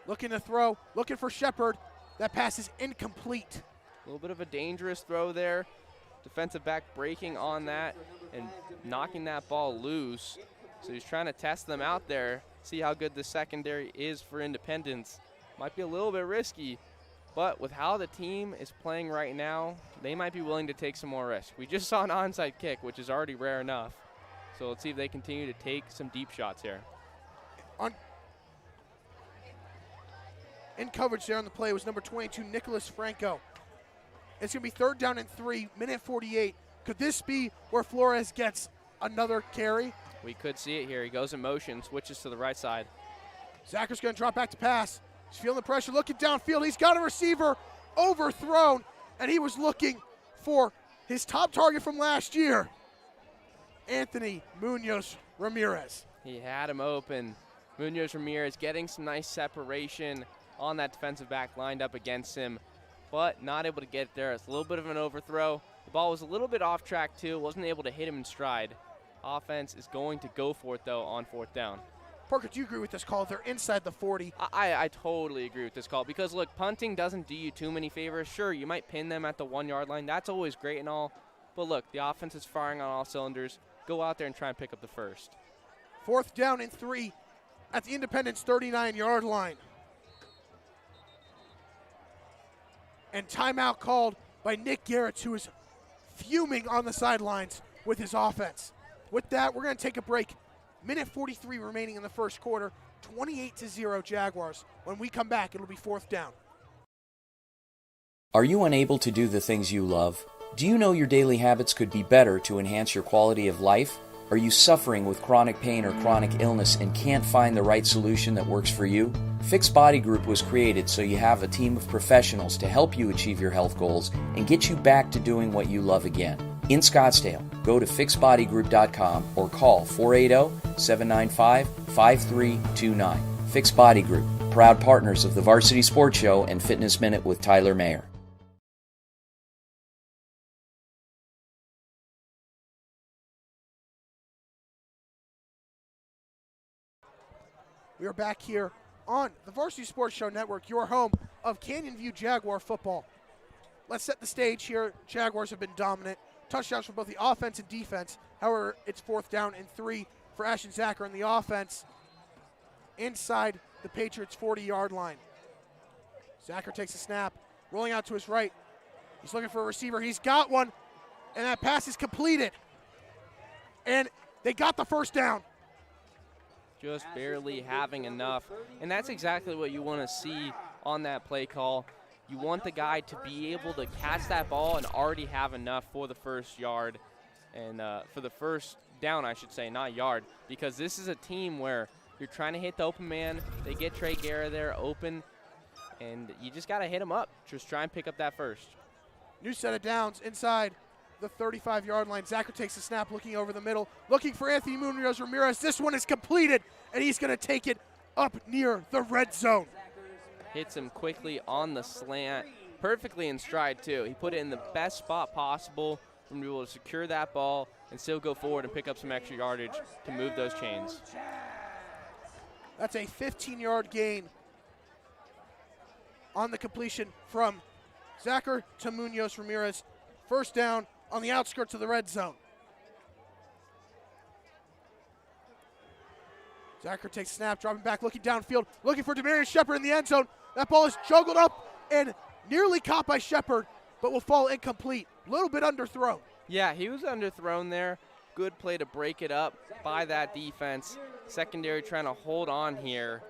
Looking to throw, looking for Shepard. That pass is incomplete. A little bit of a dangerous throw there. Defensive back breaking on that and knocking that ball loose. So he's trying to test them out there, see how good the secondary is for Independence. Might be a little bit risky, but with how the team is playing right now, they might be willing to take some more risk. We just saw an onside kick, which is already rare enough. So let's see if they continue to take some deep shots here. In coverage there on the play was number 22, Nicholas Franco. It's going to be 3rd down and 3, minute 48. Could this be where Flores gets another carry? We could see it here. He goes in motion, switches to the right side. Zacher's going to drop back to pass. He's feeling the pressure, looking downfield. He's got a receiver overthrown, and he was looking for his top target from last year, Anthony Munoz Ramirez. He had him open. Munoz Ramirez getting some nice separation on that defensive back lined up against him, but not able to get there. It's a little bit of an overthrow. The ball was a little bit off track too. Wasn't able to hit him in stride. Offense is going to go for it though on 4th down. Parker, do you agree with this call? They're inside the 40. I totally agree with this call because, look, punting doesn't do you too many favors. Sure, you might pin them at the 1-yard line. That's always great and all. But, look, the offense is firing on all cylinders. Go out there and try and pick up the first. 4th down and 3 at the Independence 39-yard line. And timeout called by Nick Garrett, who is fuming on the sidelines with his offense. With that, we're going to take a break. Minute 43 remaining in the first quarter, 28-0 Jaguars. When we come back, it'll be 4th down. Are you unable to do the things you love? Do you know your daily habits could be better to enhance your quality of life? Are you suffering with chronic pain or chronic illness and can't find the right solution that works for you? Fix Body Group was created so you have a team of professionals to help you achieve your health goals and get you back to doing what you love again. In Scottsdale, go to fixbodygroup.com or call 480-795-5329. Fix Body Group, proud partners of the Varsity Sports Show and Fitness Minute with Tyler Mayer. We are back here on the Varsity Sports Show Network, your home of Canyon View Jaguar football. let's set the stage here. Jaguars have been dominant. Touchdowns from both the offense and defense. However, it's 4th down and 3 for Ashton Zacher on the offense inside the Patriots' 40-yard line. Zacher takes a snap, rolling out to his right. He's looking for a receiver. He's got one, and that pass is completed. And they got the first down. Just barely having enough. And that's exactly what you want to see on that play call. You want the guy to be able to catch that ball and already have enough for the first yard. And for the first down, I should say, not yard. Because this is a team where you're trying to hit the open man. They get Trey Guerra there open. And you just got to hit him up. Just try and pick up that first. New set of downs inside the 35-yard line. Zacher takes a snap, looking over the middle, looking for Anthony Munoz Ramirez. This one is completed, and he's going to take it up near the red zone. Hits him quickly on the slant, perfectly in stride too. He put it in the best spot possible for him to be able to secure that ball and still go forward and pick up some extra yardage to move those chains. That's a 15-yard gain on the completion from Zacher to Munoz Ramirez. First down on the outskirts of the red zone. Zacher takes a snap, dropping back, looking downfield, looking for Demarius Shepard in the end zone. That ball is juggled up and nearly caught by Shepard, but will fall incomplete. A little bit underthrown. Yeah, he was underthrown there. Good play to break it up by that defense. Secondary trying to hold on here.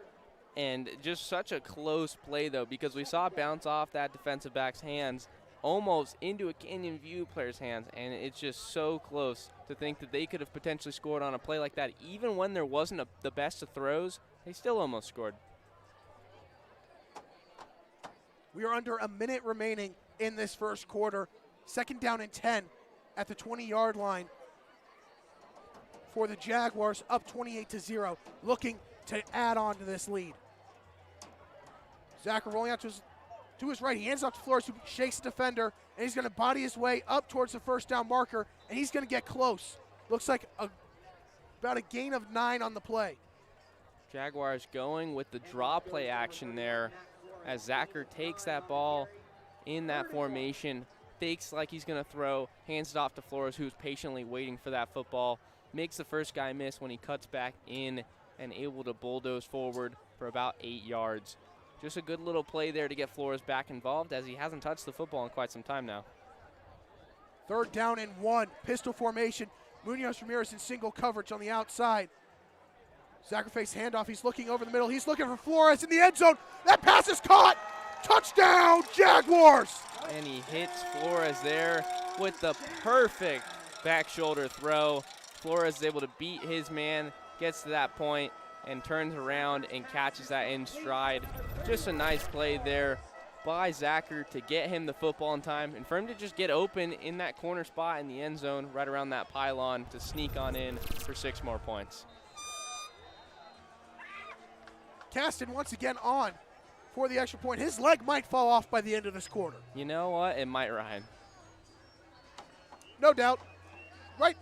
And just such a close play, though, because we saw it bounce off that defensive back's hands almost into a Canyon View player's hands, and it's just so close to think that they could have potentially scored on a play like that. Even when there wasn't the best of throws, they still almost scored. We are under a minute remaining in this first quarter. 2nd down and 10 at the 20-yard line for the Jaguars, up 28-0, looking to add on to this lead. Zacher rolling out to his right. He hands off to Flores, who shakes the defender, and he's going to body his way up towards the first down marker, and he's going to get close. Looks like about a gain of 9 on the play. Jaguars going with the draw play action there as Zacher takes that ball in that formation, fakes like he's going to throw, hands it off to Flores, who's patiently waiting for that football, makes the first guy miss when he cuts back in and able to bulldoze forward for about 8 yards. Just a good little play there to get Flores back involved, as he hasn't touched the football in quite some time now. 3rd down and 1, pistol formation. Munoz Ramirez in single coverage on the outside. Zacher fakes handoff. He's looking over the middle. He's looking for Flores in the end zone. That pass is caught. Touchdown, Jaguars! And he hits Flores there with the perfect back shoulder throw. Flores is able to beat his man, gets to that point, and turns around and catches that in stride. Just a nice play there by Zacher to get him the football in time and for him to just get open in that corner spot in the end zone right around that pylon to sneak on in for 6 more points. Caston once again on for the extra point. His leg might fall off by the end of this quarter. You know what? It might, Ryan. No doubt. Right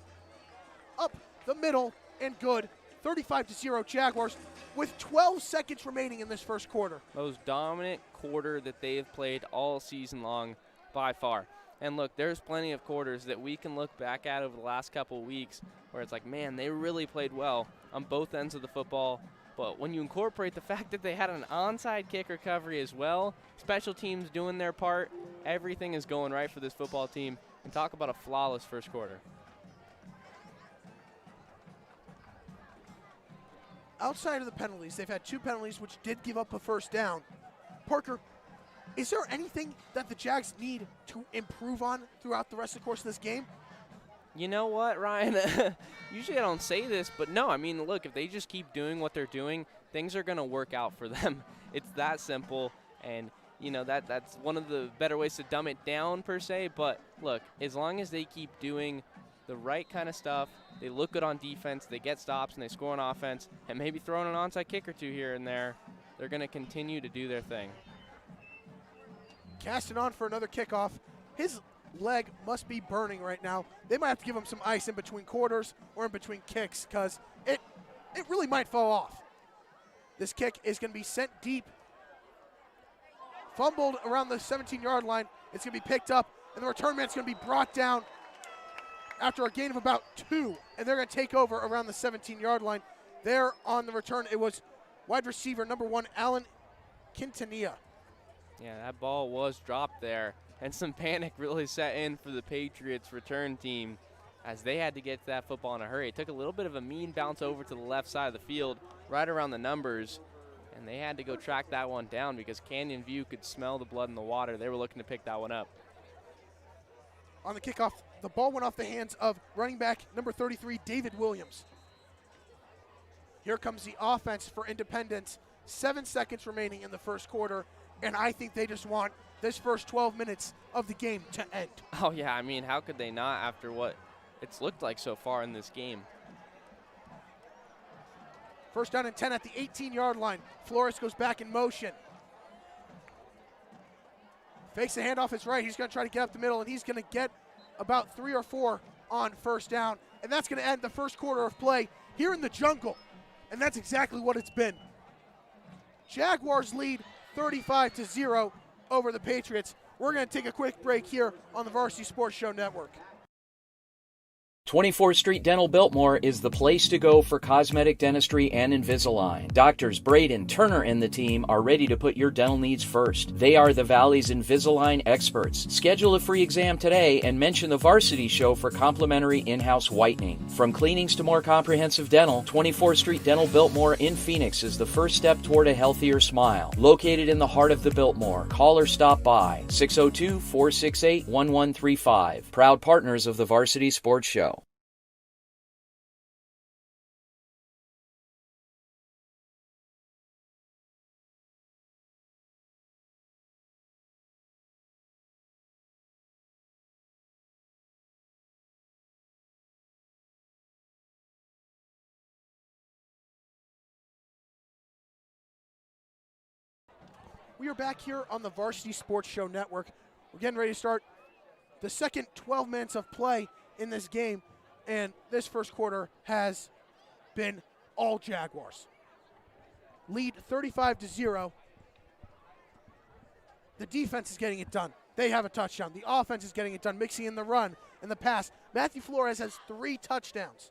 up the middle and good. 35-0 Jaguars with 12 seconds remaining in this first quarter. Most dominant quarter that they have played all season long by far. And look, there's plenty of quarters that we can look back at over the last couple of weeks where it's like, man, they really played well on both ends of the football. But when you incorporate the fact that they had an onside kick recovery as well, special teams doing their part, everything is going right for this football team. And talk about a flawless first quarter. Outside of the penalties, they've had 2 penalties which did give up a first down. Parker, is there anything that the Jags need to improve on throughout the rest of the course of this game? You know what, Ryan? Usually I don't say this, but no, I mean, look, if they just keep doing what they're doing, things are going to work out for them. It's that simple, and, you know, that's one of the better ways to dumb it down, per se. But, look, as long as they keep doing the right kind of stuff, they look good on defense, they get stops, and they score on offense, and maybe throw in an onside kick or 2 here and there, they're going to continue to do their thing. Casting on for another kickoff. His leg must be burning right now. They might have to give him some ice in between quarters or in between kicks because it really might fall off. This kick is going to be sent deep. Fumbled around the 17-yard line. It's going to be picked up, and the return man's going to be brought down after a gain of about 2, and they're going to take over around the 17-yard line. There on the return, it was wide receiver number 1, Alan Quintanilla. Yeah, that ball was dropped there, and some panic really set in for the Patriots return team as they had to get to that football in a hurry. It took a little bit of a mean bounce over to the left side of the field, right around the numbers, and they had to go track that one down because Canyon View could smell the blood in the water. They were looking to pick that one up. On the kickoff, the ball went off the hands of running back number 33, David Williams. Here comes the offense for Independence. 7 seconds remaining in the first quarter, and I think they just want this first 12 minutes of the game to end. Oh, yeah, I mean, how could they not after what it's looked like so far in this game? First down and 10 at the 18-yard line. Flores goes back in motion. Fakes the handoff his right. He's going to try to get up the middle, and he's going to get about 3 or 4 on first down. And that's going to end the first quarter of play here in the jungle. And that's exactly what it's been. Jaguars lead 35-0 over the Patriots. We're going to take a quick break here on the Varsity Sports Show Network. 24th Street Dental Biltmore is the place to go for cosmetic dentistry and Invisalign. Doctors Braden, Turner, and the team are ready to put your dental needs first. They are the Valley's Invisalign experts. Schedule a free exam today and mention the Varsity Show for complimentary in-house whitening. From cleanings to more comprehensive dental, 24th Street Dental Biltmore in Phoenix is the first step toward a healthier smile. Located in the heart of the Biltmore, call or stop by 602-468-1135. Proud partners of the Varsity Sports Show. We are back here on the Varsity Sports Show Network. We're getting ready to start the second 12 minutes of play in this game, and this first quarter has been all Jaguars. Lead 35-0. The defense is getting it done. They have a touchdown. The offense is getting it done, mixing in the run and the pass. Matthew Flores has 3 touchdowns.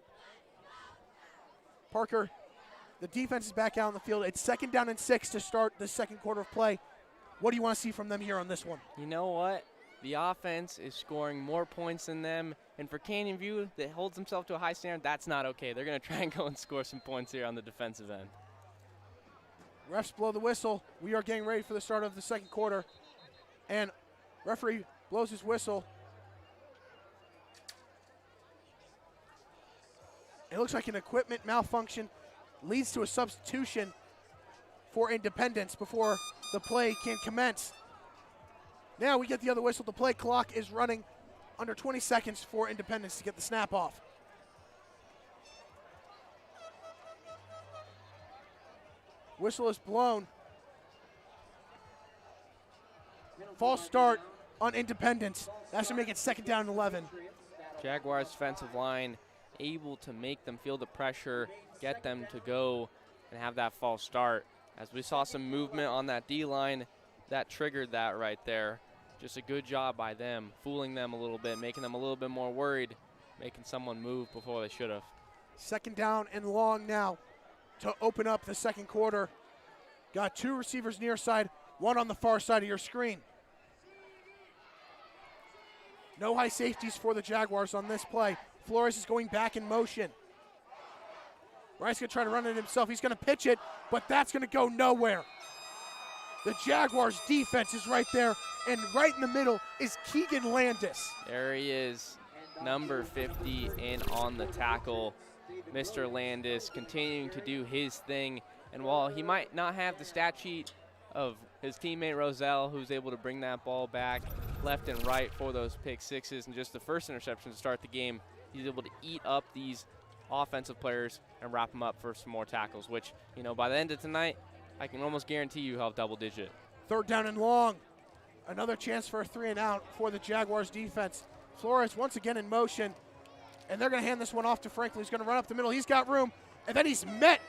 Parker, the defense is back out on the field. It's 2nd down and 6 to start the second quarter of play. What do you want to see from them here on this one? You know what? The offense is scoring more points than them, and for Canyon View that holds himself to a high standard, that's not okay. They're going to try and go and score some points here on the defensive end. Refs blow the whistle. We are getting ready for the start of the second quarter, and referee blows his whistle. It looks like an equipment malfunction leads to a substitution for Independence before the play can commence. Now we get the other whistle. The play clock is running under 20 seconds for Independence to get the snap off. Whistle is blown. False start on Independence. That's to make it 2nd down and 11. Jaguars defensive line able to make them feel the pressure, get them to go and have that false start. As we saw some movement on that D-line, that triggered that right there. Just a good job by them, fooling them a little bit, making them a little bit more worried, making someone move before they should have. 2nd down and long now to open up the second quarter. Got 2 receivers near side, 1 on the far side of your screen. No high safeties for the Jaguars on this play. Flores is going back in motion. Rice going to try to run it himself. He's going to pitch it, but that's going to go nowhere. The Jaguars defense is right there, and right in the middle is Keegan Landis. There he is, number 50 in on the tackle. Mr. Landis continuing to do his thing, and while he might not have the stat sheet of his teammate Roselle, who's able to bring that ball back left and right for those pick sixes and just the first interception to start the game, he's able to eat up these offensive players and wrap them up for some more tackles, which, you know, by the end of tonight, I can almost guarantee you he'll have double digit. 3rd down and long. Another chance for a 3 and out for the Jaguars defense. Flores once again in motion, and they're going to hand this one off to Franklin. He's going to run up the middle. He's got room, and then he's met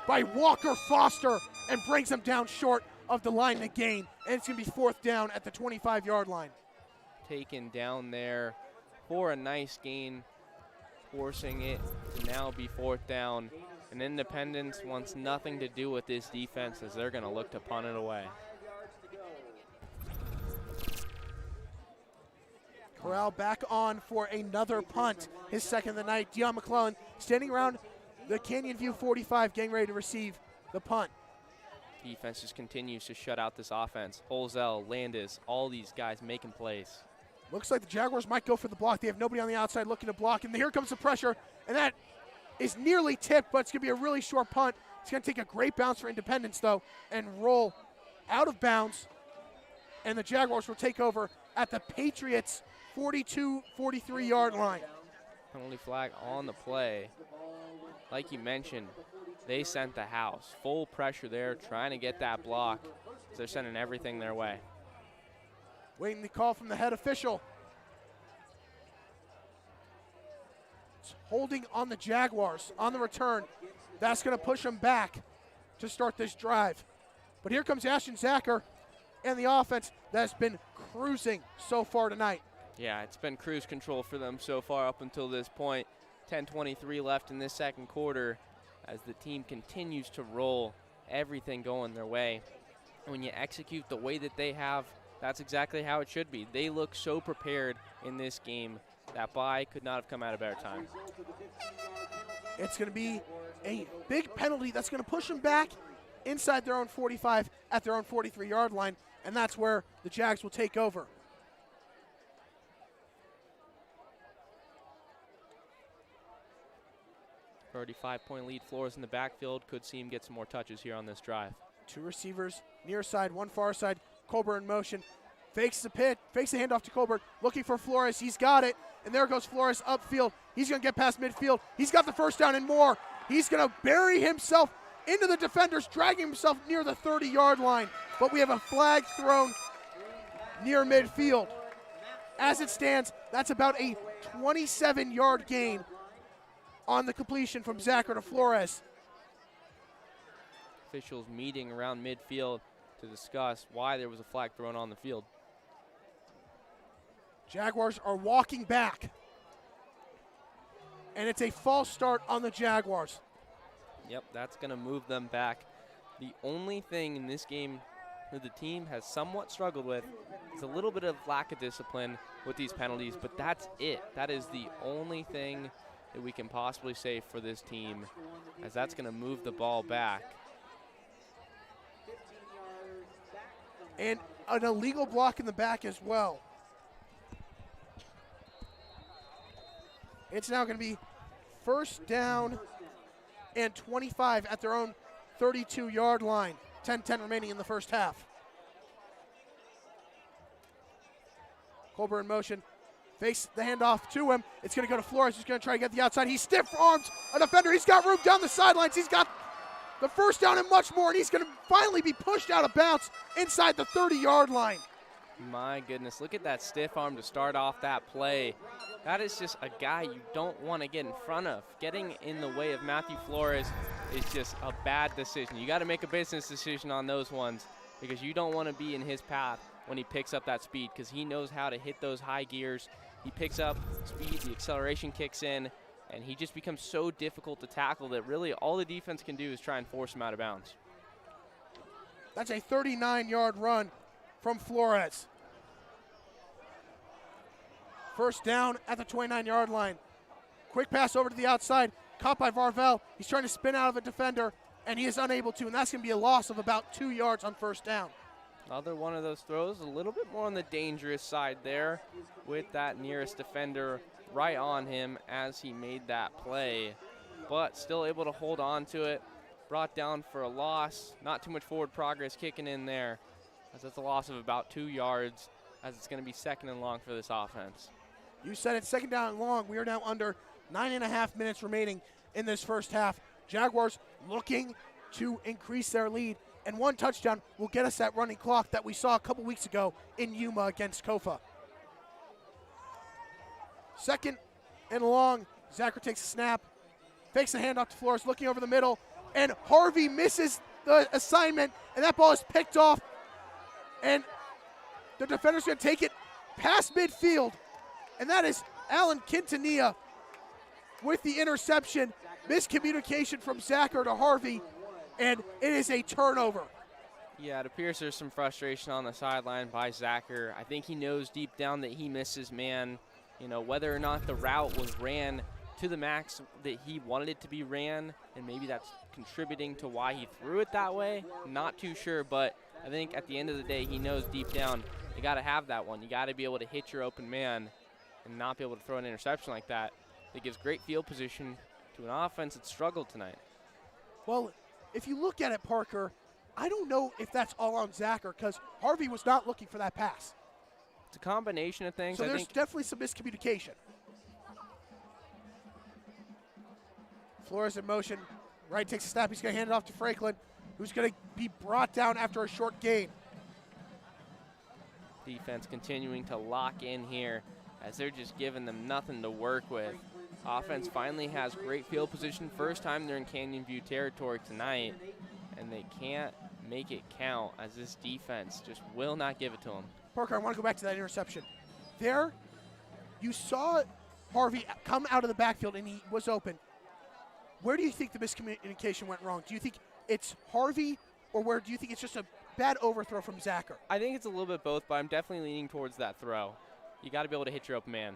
by Walker Foster and brings him down short of the line to gain, and it's going to be 4th down at the 25-yard line. taken down there for a nice gain, forcing it to now be 4th down. And Independence wants nothing to do with this defense as they're going to look to punt it away. Corral back on for another punt, his second of the night. Dion McClellan standing around the Canyon View 45, getting ready to receive the punt. Defense just continues to shut out this offense. Holzell, Landis, all these guys making plays. Looks like the Jaguars might go for the block. They have nobody on the outside looking to block, and here comes the pressure, and that is nearly tipped, but it's going to be a really short punt. It's going to take a great bounce for Independence, though, and roll out of bounds, and the Jaguars will take over at the Patriots' 43-yard line. Penalty flag on the play. Like you mentioned, they sent the house. Full pressure there, trying to get that block. So they're sending everything their way. Waiting the call from the head official. It's holding on the Jaguars on the return. That's going to push them back to start this drive. But here comes Ashton Zacher and the offense that's been cruising so far tonight. Yeah, it's been cruise control for them so far up until this point. 10:23 left in this second quarter as the team continues to roll, everything going their way. And when you execute the way that they have, that's exactly how it should be. They look so prepared in this game. That bye could not have come at a better time. It's going to be a big penalty that's going to push them back inside their own 45 at their own 43-yard line, and that's where the Jags will take over. Already 5-point lead. Flores in the backfield. Could see him get some more touches here on this drive. 2 receivers, near side, 1 far side. Colbert in motion. Fakes the handoff to Colbert. Looking for Flores. He's got it. And there goes Flores upfield. He's going to get past midfield. He's got the first down and more. He's going to bury himself into the defenders, dragging himself near the 30-yard line. But we have a flag thrown near midfield. As it stands, that's about a 27-yard gain on the completion from Zacher to Flores. Officials meeting around midfield to discuss why there was a flag thrown on the field. Jaguars are walking back. And it's a false start on the Jaguars. Yep, that's going to move them back. The only thing in this game that the team has somewhat struggled with is a little bit of lack of discipline with these penalties, but that's it. That is the only thing that we can possibly say for this team, as that's going to move the ball back. And an illegal block in the back as well. It's now going to be first down and 25 at their own 32-yard line. 10-10 remaining in the first half. Colbert in motion. Fakes the handoff to him. It's going to go to Flores. He's going to try to get the outside. He stiff arms a defender. He's got room down the sidelines. He's got the first down and much more, and he's going to finally be pushed out of bounds inside the 30-yard line. My goodness, look at that stiff arm to start off that play. That is just a guy you don't want to get in front of. Getting in the way of Matthew Flores is just a bad decision. You got to make a business decision on those ones because you don't want to be in his path when he picks up that speed, because he knows how to hit those high gears. He picks up speed, the acceleration kicks in, and he just becomes so difficult to tackle that really all the defense can do is try and force him out of bounds. That's a 39-yard run from Flores. First down at the 29-yard line. Quick pass over to the outside, caught by Varvel. He's trying to spin out of a defender, and he is unable to, and that's going to be a loss of about 2 yards on first down. Another one of those throws, a little bit more on the dangerous side there with that nearest defender right on him as he made that play, but still able to hold on to it. Brought down for a loss. Not too much forward progress kicking in there, as that's a loss of about 2 yards, as it's going to be second and long for this offense. You said it, second down and long. We are now under 9.5 minutes remaining in this first half. Jaguars looking to increase their lead, and 1 touchdown will get us that running clock that we saw a couple weeks ago in Yuma against Kofa. Second and long. Zacher takes a snap, fakes the handoff to Flores, looking over the middle, and Harvey misses the assignment, and that ball is picked off, and the defender's going to take it past midfield, and that is Alan Quintanilla with the interception. Miscommunication from Zacher to Harvey, and it is a turnover. Yeah, it appears there's some frustration on the sideline by Zacher. I think he knows deep down that he missed his man. You know, whether or not the route was ran to the max that he wanted it to be ran, and maybe that's contributing to why he threw it that way, not too sure, but I think at the end of the day, he knows deep down you got to have that one. You got to be able to hit your open man and not be able to throw an interception like that. It gives great field position to an offense that struggled tonight. Well, if you look at it, Parker, I don't know if that's all on Zacher because Harvey was not looking for that pass. It's a combination of things. So there's definitely some miscommunication. Flores in motion. Right takes a snap. He's going to hand it off to Franklin, who's going to be brought down after a short gain. Defense continuing to lock in here as they're just giving them nothing to work with. Offense finally has great field position. First time they're in Canyon View territory tonight, and they can't make it count as this defense just will not give it to them. Parker, I want to go back to that interception. There, you saw Harvey come out of the backfield, and he was open. Where do you think the miscommunication went wrong? Do you think it's Harvey, or where do you think it's just a bad overthrow from Zacher? I think it's a little bit both, but I'm definitely leaning towards that throw. You got to be able to hit your open man.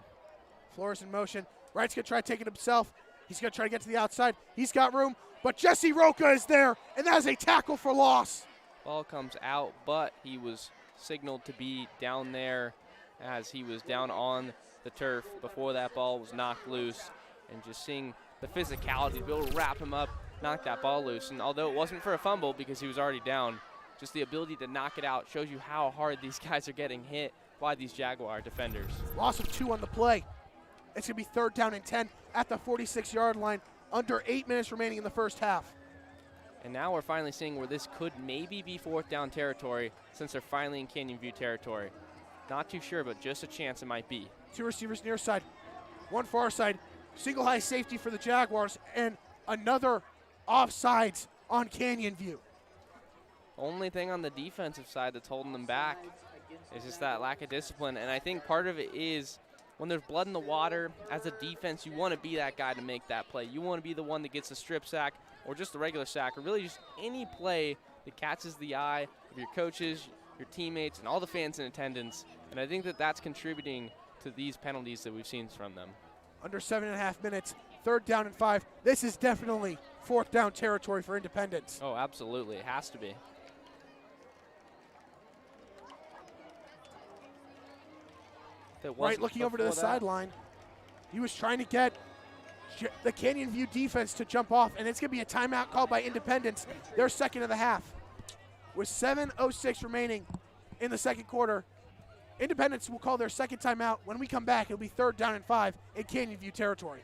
Flores in motion. Wright's going to try to take it himself. He's going to try to get to the outside. He's got room, but Jesse Roca is there, and that is a tackle for loss. Ball comes out, but he was signaled to be down there as he was down on the turf before that ball was knocked loose. And just seeing the physicality to be able to wrap him up, knock that ball loose. And although it wasn't for a fumble because he was already down, just the ability to knock it out shows you how hard these guys are getting hit by these Jaguar defenders. Loss of 2 on the play. It's going to be 3rd down and 10 at the 46-yard line, under 8 minutes remaining in the first half. And now we're finally seeing where this could maybe be 4th down territory since they're finally in Canyon View territory. Not too sure, but just a chance it might be. 2 receivers near side, 1 far side. Single high safety for the Jaguars, and another offsides on Canyon View. Only thing on the defensive side that's holding them back is just that lack of discipline. And I think part of it is when there's blood in the water, as a defense, you want to be that guy to make that play. You want to be the one that gets the strip sack or just the regular sack, or really just any play that catches the eye of your coaches, your teammates, and all the fans in attendance. And I think that that's contributing to these penalties that we've seen from them. Under 7.5 minutes, 3rd down and 5. This is definitely 4th down territory for Independence. Oh, absolutely. It has to be. Right, looking over to the sideline. He was trying to get the Canyon View defense to jump off, and it's going to be a timeout called by Independence, their second of the half. With 7:06 remaining in the second quarter, Independence will call their second timeout. When we come back, it'll be 3rd down and 5 in Canyon View territory.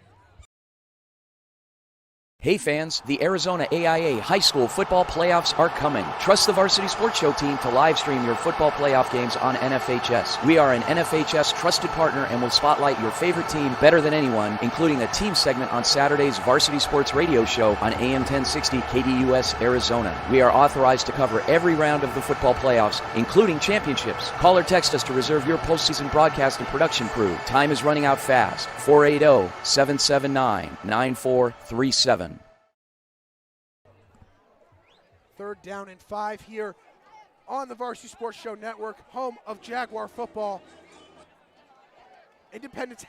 Hey fans, the Arizona AIA High School Football Playoffs are coming. Trust the Varsity Sports Show team to live stream your football playoff games on NFHS. We are an NFHS trusted partner and will spotlight your favorite team better than anyone, including a team segment on Saturday's Varsity Sports Radio Show on AM 1060 KDUS Arizona. We are authorized to cover every round of the football playoffs, including championships. Call or text us to reserve your postseason broadcast and production crew. Time is running out fast. 480-779-9437. 3rd down and 5 here on the Varsity Sports Show Network, home of Jaguar football. Independence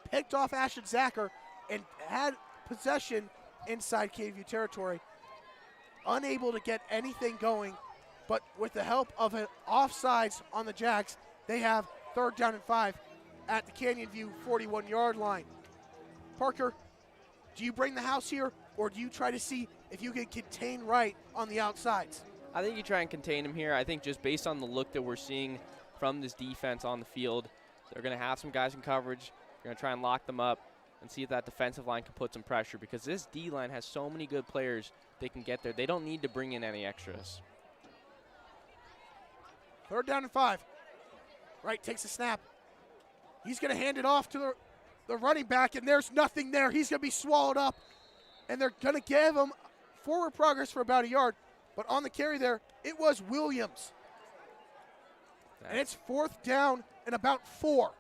picked off Ashton Zacher and had possession inside Canyon View territory. Unable to get anything going, but with the help of an offsides on the Jags, they have 3rd down and 5 at the Canyon View 41-yard line. Parker, do you bring the house here, or do you try to see if you can contain Wright on the outsides? I think you try and contain him here. I think just based on the look that we're seeing from this defense on the field, they're going to have some guys in coverage. They're going to try and lock them up and see if that defensive line can put some pressure, because this D-line has so many good players they can get there. They don't need to bring in any extras. 3rd down and 5. Wright takes a snap. He's going to hand it off to the running back, and there's nothing there. He's going to be swallowed up, and they're going to give him forward progress for about a yard. But on the carry there, it was Williams. And it's 4th down and about 4.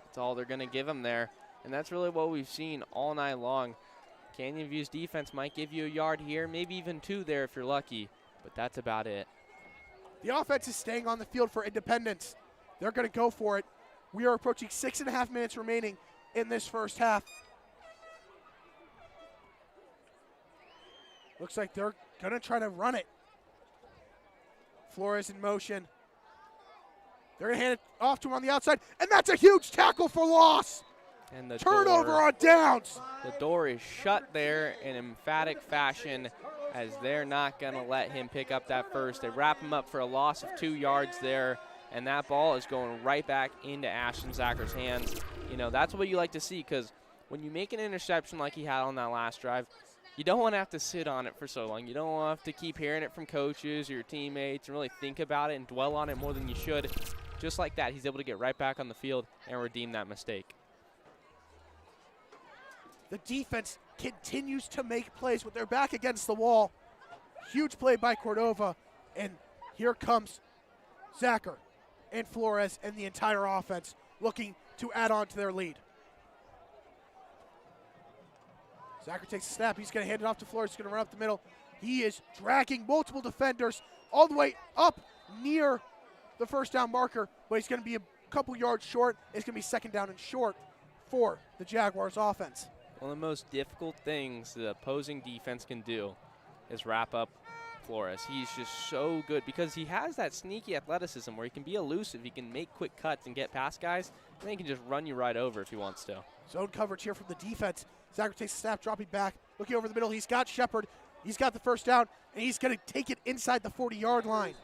That's all they're going to give him there. And that's really what we've seen all night long. Canyon View's defense might give you a yard here, maybe even 2 there if you're lucky, but that's about it. The offense is staying on the field for Independence. They're going to go for it. We are approaching 6.5 minutes remaining in this first half. Looks like they're going to try to run it. Flores in motion. They're going to hand it off to him on the outside, and that's a huge tackle for loss. And the Turnover on downs. The door is shut there in emphatic fashion, as they're not going to let him pick up that first. They wrap him up for a loss of 2 yards there, and that ball is going right back into Ashton Zacker's hands. You know, that's what you like to see, because when you make an interception like he had on that last drive, you don't want to have to sit on it for so long. You don't want to have to keep hearing it from coaches or your teammates and really think about it and dwell on it more than you should. Just like that, he's able to get right back on the field and redeem that mistake. The defense continues to make plays with their back against the wall. Huge play by Cordova, and here comes Zacher and Flores and the entire offense looking to add on to their lead. Zacher takes a snap. He's going to hand it off to Flores. He's going to run up the middle. He is dragging multiple defenders all the way up near the first down marker, but he's going to be a couple yards short. It's going to be second down and short for the Jaguars offense. One of the most difficult things the opposing defense can do is wrap up Flores. He's just so good because he has that sneaky athleticism where he can be elusive, he can make quick cuts and get past guys, and then he can just run you right over if he wants to. Zone coverage here from the defense. Zacher takes a snap, dropping back, looking over the middle. He's got Shepard. He's got the first down, and he's going to take it inside the 40-yard line.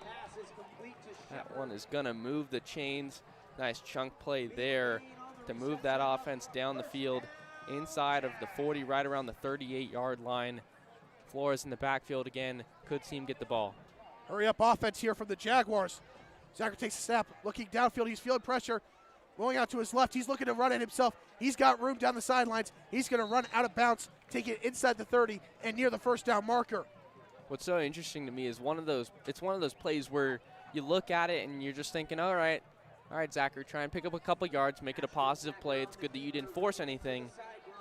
That one is going to move the chains. Nice chunk play there to move that offense down the field inside of the 40, right around the 38-yard line. Flores in the backfield again. Could see him get the ball. Hurry up offense here from the Jaguars. Zacher takes a snap, looking downfield. He's feeling pressure. Rolling out to his left. He's looking to run it himself. He's got room down the sidelines. He's going to run out of bounds, take it inside the 30 and near the first down marker. What's so interesting to me is it's one of those plays where you look at it and you're just thinking, all right, Zacher, try and pick up a couple yards, make it a positive play. It's good that you didn't force anything.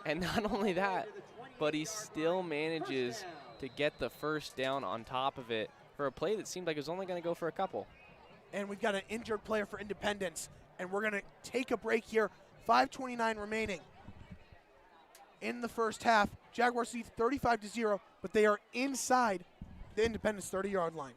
And not only that, but he still manages to get the first down on top of it for a play that seemed like it was only going to go for a couple. And we've got an injured player for Independence, and we're going to take a break here. 5:29 remaining in the first half. Jaguars lead 35-0, but they are inside the Independence 30-yard line.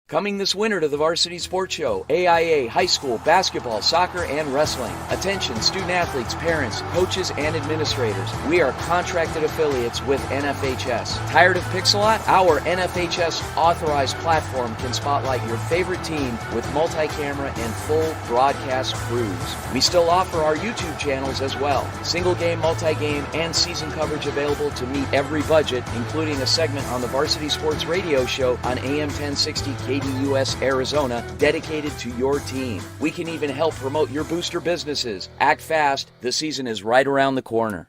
Coming this winter to the Varsity Sports Show, AIA, high school, basketball, soccer, and wrestling. Attention student athletes, parents, coaches, and administrators. We are contracted affiliates with NFHS. Tired of Pixelot? Our NFHS authorized platform can spotlight your favorite team with multi-camera and full broadcast crews. We still offer our YouTube channels as well. Single game, multi-game, and season coverage available to meet every budget, including a segment on the Varsity Sports Radio Show on AM 1060 KDUS Arizona, dedicated to your team. We can even help promote your booster businesses. Act fast. The season is right around the corner.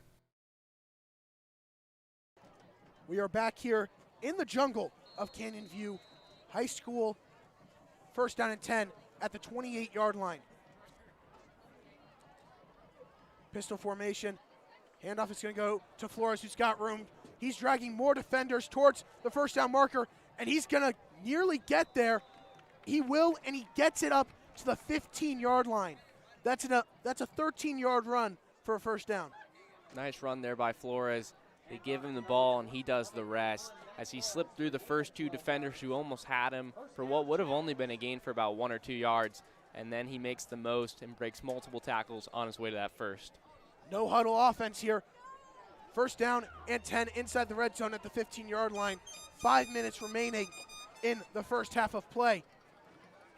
We are back here in the jungle of Canyon View High School. First down and 10 at the 28-yard line. Pistol formation. Handoff is going to go to Flores, who's got room. He's dragging more defenders towards the first down marker, and he's going to nearly get there. He will, and he gets it up to the 15-yard line. That's a 13-yard run for a first down. Nice run there by Flores. They give him the ball, and he does the rest as he slipped through the first 2 defenders who almost had him for what would have only been a gain for about 1 or 2 yards, and then he makes the most and breaks multiple tackles on his way to that first. No huddle offense here. First down and 10 inside the red zone at the 15-yard line. 5 minutes remaining in the first half of play.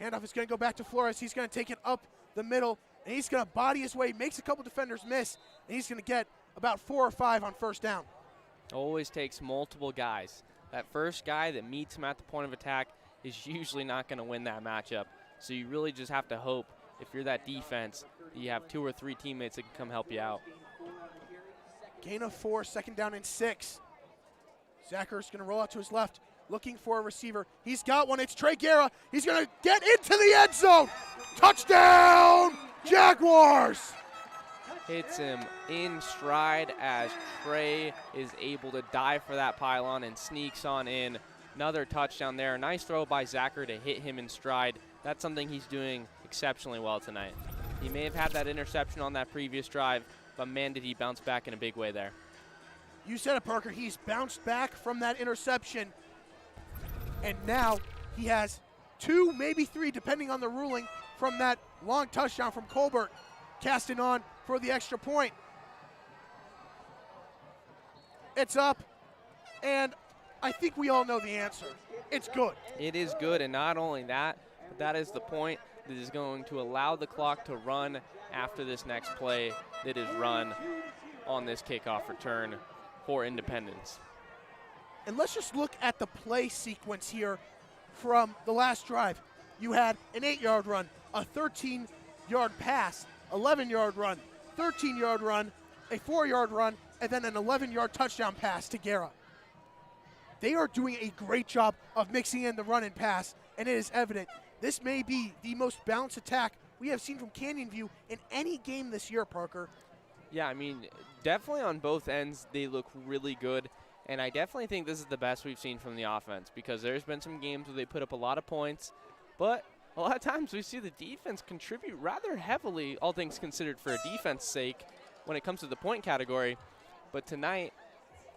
Handoff is going to go back to Flores. He's going to take it up the middle, and he's going to body his way. Makes a couple defenders miss, and he's going to get about 4 or 5 on first down. Always takes multiple guys. That first guy that meets him at the point of attack is usually not going to win that matchup. So you really just have to hope, if you're that defense, that you have 2 or 3 teammates that can come help you out. Gain of 4, second down and 6. Zacher is going to roll out to his left, looking for a receiver. He's got one. It's Trey Guerra. He's going to get into the end zone. Touchdown, Jaguars! Hits him in stride as Trey is able to dive for that pylon and sneaks on in. Another touchdown there. Nice throw by Zacher to hit him in stride. That's something he's doing exceptionally well tonight. He may have had that interception on that previous drive, but man, did he bounce back in a big way there. You said it, Parker. He's bounced back from that interception, and now he has 2, maybe 3, depending on the ruling, from that long touchdown from Colbert, casting on for the extra point. It's up, and I think we all know the answer. It's good. It is good, and not only that, but that is the point that is going to allow the clock to run after this next play that is run on this kickoff return for Independence. And let's just look at the play sequence here from the last drive. You had an 8-yard run, a 13-yard pass, 11-yard run, 13-yard run, a 4-yard run, and then an 11-yard touchdown pass to Guerra. They are doing a great job of mixing in the run and pass, and it is evident this may be the most balanced attack we have seen from Canyon View in any game this year, Parker. Yeah, I mean, definitely on both ends, they look really good. And I definitely think this is the best we've seen from the offense, because there's been some games where they put up a lot of points, but a lot of times we see the defense contribute rather heavily, all things considered, for a defense sake when it comes to the point category. But tonight,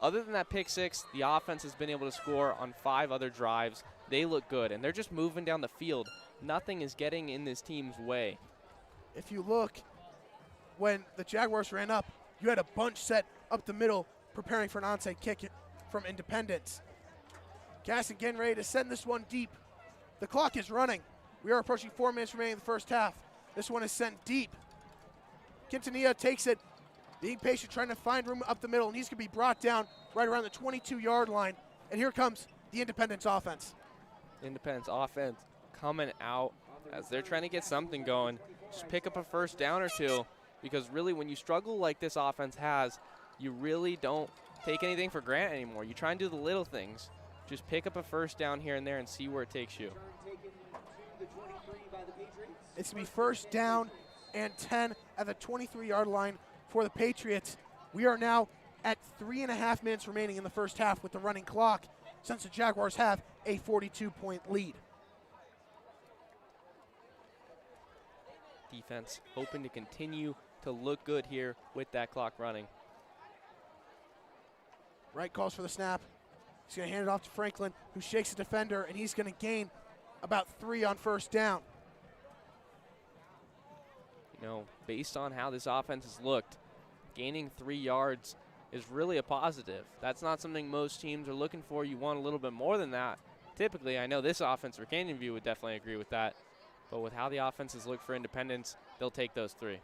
other than that pick six, the offense has been able to score on 5 other drives. They look good, and they're just moving down the field. Nothing is getting in this team's way. If you look, when the Jaguars ran up, you had a bunch set up the middle, preparing for an onside kick from Independence. Gaston getting ready to send this one deep. The clock is running. We are approaching 4 minutes remaining in the first half. This one is sent deep. Quintanilla takes it, being patient, trying to find room up the middle, and he's going to be brought down right around the 22-yard line. And here comes the Independence offense. Independence offense coming out as they're trying to get something going. Just pick up a first down or two, because really when you struggle like this offense has, you really don't take anything for granted anymore. You try and do the little things. Just pick up a first down here and there and see where it takes you. It's going to be first down and 10 at the 23-yard line for the Patriots. We are now at 3.5 minutes remaining in the first half with the running clock, since the Jaguars have a 42-point lead. Defense hoping to continue to look good here with that clock running. Wright calls for the snap. He's going to hand it off to Franklin, who shakes the defender, and he's going to gain about 3 on first down. You know, based on how this offense has looked, gaining 3 yards is really a positive. That's not something most teams are looking for. You want a little bit more than that. Typically, I know this offense for Canyon View would definitely agree with that. But with how the offenses look for Independence, they'll take those 3.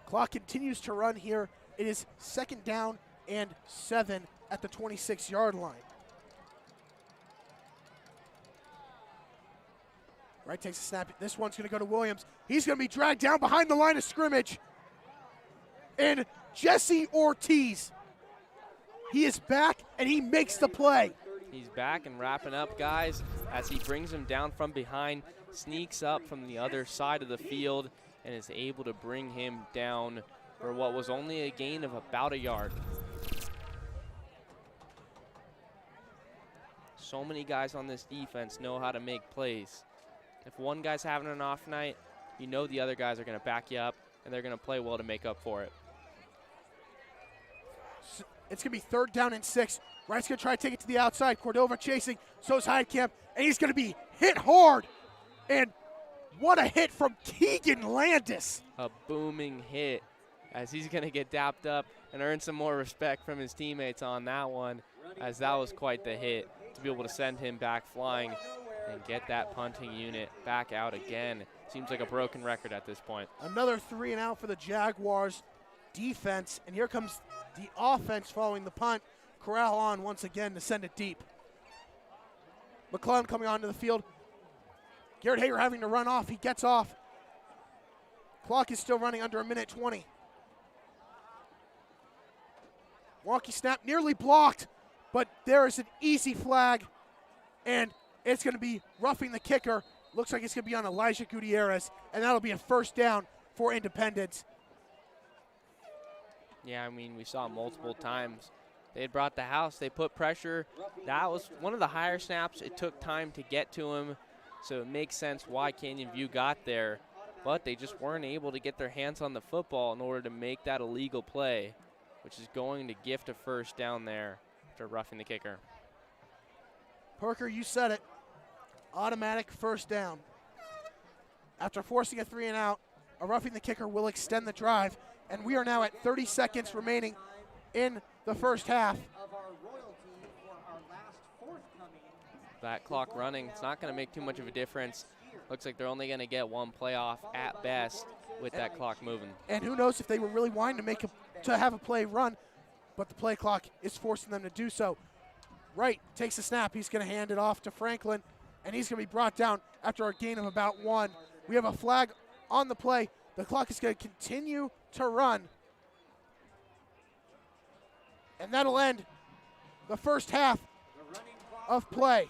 Clock continues to run here. It is second down and 7 at the 26-yard line. Wright takes a snap. This one's going to go to Williams. He's going to be dragged down behind the line of scrimmage. And Jesse Ortiz, he is back, and he makes the play. He's back and wrapping up, guys, as he brings him down from behind, sneaks up from the other side of the field, and is able to bring him down for what was only a gain of about 1 yard. So many guys on this defense know how to make plays. If one guy's having an off night, you know the other guys are going to back you up, and they're going to play well to make up for it. It's going to be third down and 6. Wright's going to try to take it to the outside. Cordova chasing, so's Heidkamp, and he's going to be hit hard. And what a hit from Keegan Landis. A booming hit as he's going to get dapped up and earn some more respect from his teammates on that one, as that was quite the hit to be able to send him back flying and get that punting unit back out again. Seems like a broken record at this point. Another 3 and out for the Jaguars defense, and here comes the offense following the punt. Corral on once again to send it deep. McClellan coming onto the field. Garrett Hager having to run off. He gets off. Clock is still running under 1:20. Wonky snap, nearly blocked but there is an easy flag, and it's going to be roughing the kicker. Looks like it's going to be on Elijah Gutierrez, and that'll be a first down for Independence. Yeah, I mean, we saw multiple times. They had brought the house. They put pressure. That was one of the higher snaps. It took time to get to him, so it makes sense why Canyon View got there. But they just weren't able to get their hands on the football in order to make that illegal play, which is going to gift a first down there after roughing the kicker. Parker, you said it. Automatic first down. After forcing a 3-and-out, a roughing the kicker will extend the drive, and we are now at 30 seconds remaining in the first half. That clock running, it's not going to make too much of a difference. Looks like they're only going to get one playoff at best with that clock moving. And who knows if they were really wanting to have a play run, but the play clock is forcing them to do so. Wright takes a snap. He's going to hand it off to Franklin, and he's going to be brought down after a gain of about 1. We have a flag on the play. The clock is going to continue to run. And that'll end the first half of play.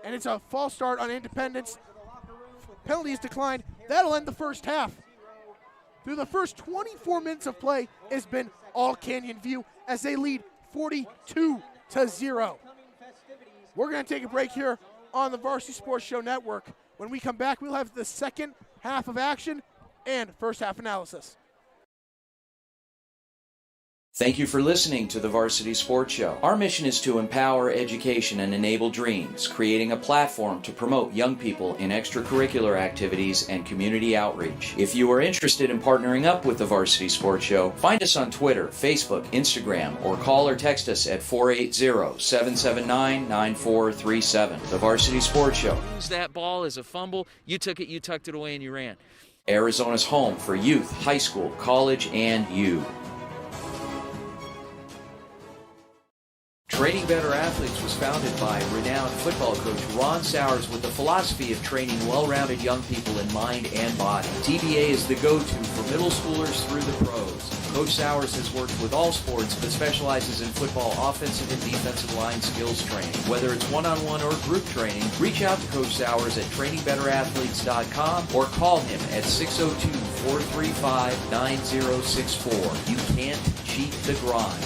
And it's a false start on Independence. Penalty is declined. That'll end the first half. Through the first 24 minutes of play has been all Canyon View as they lead 42-0. We're going to take a break here on the Varsity Sports Show Network. When we come back, we'll have the second half of action and first half analysis. Thank you for listening to the Varsity Sports Show. Our mission is to empower education and enable dreams, creating a platform to promote young people in extracurricular activities and community outreach. If you are interested in partnering up with the Varsity Sports Show, find us on Twitter, Facebook, Instagram, or call or text us at 480-779-9437. The Varsity Sports Show. Use that ball as a fumble. You took it, you tucked it away, and you ran. Arizona's home for youth, high school, college, and you. Training Better Athletes was founded by renowned football coach Ron Sowers with the philosophy of training well-rounded young people in mind and body. TBA is the go-to for middle schoolers through the pros. Coach Sowers has worked with all sports but specializes in football offensive and defensive line skills training. Whether it's one-on-one or group training, reach out to Coach Sowers at trainingbetterAthletes.com or call him at 602-435-9064. You can't cheat the grind.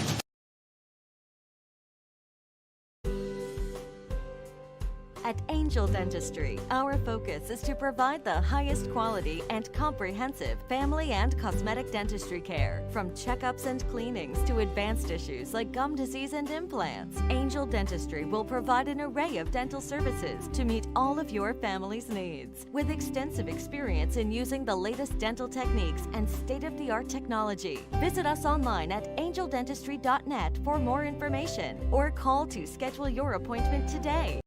At Angel Dentistry, our focus is to provide the highest quality and comprehensive family and cosmetic dentistry care. From checkups and cleanings to advanced issues like gum disease and implants, Angel Dentistry will provide an array of dental services to meet all of your family's needs. With extensive experience in using the latest dental techniques and state-of-the-art technology, visit us online at angeldentistry.net for more information or call to schedule your appointment today.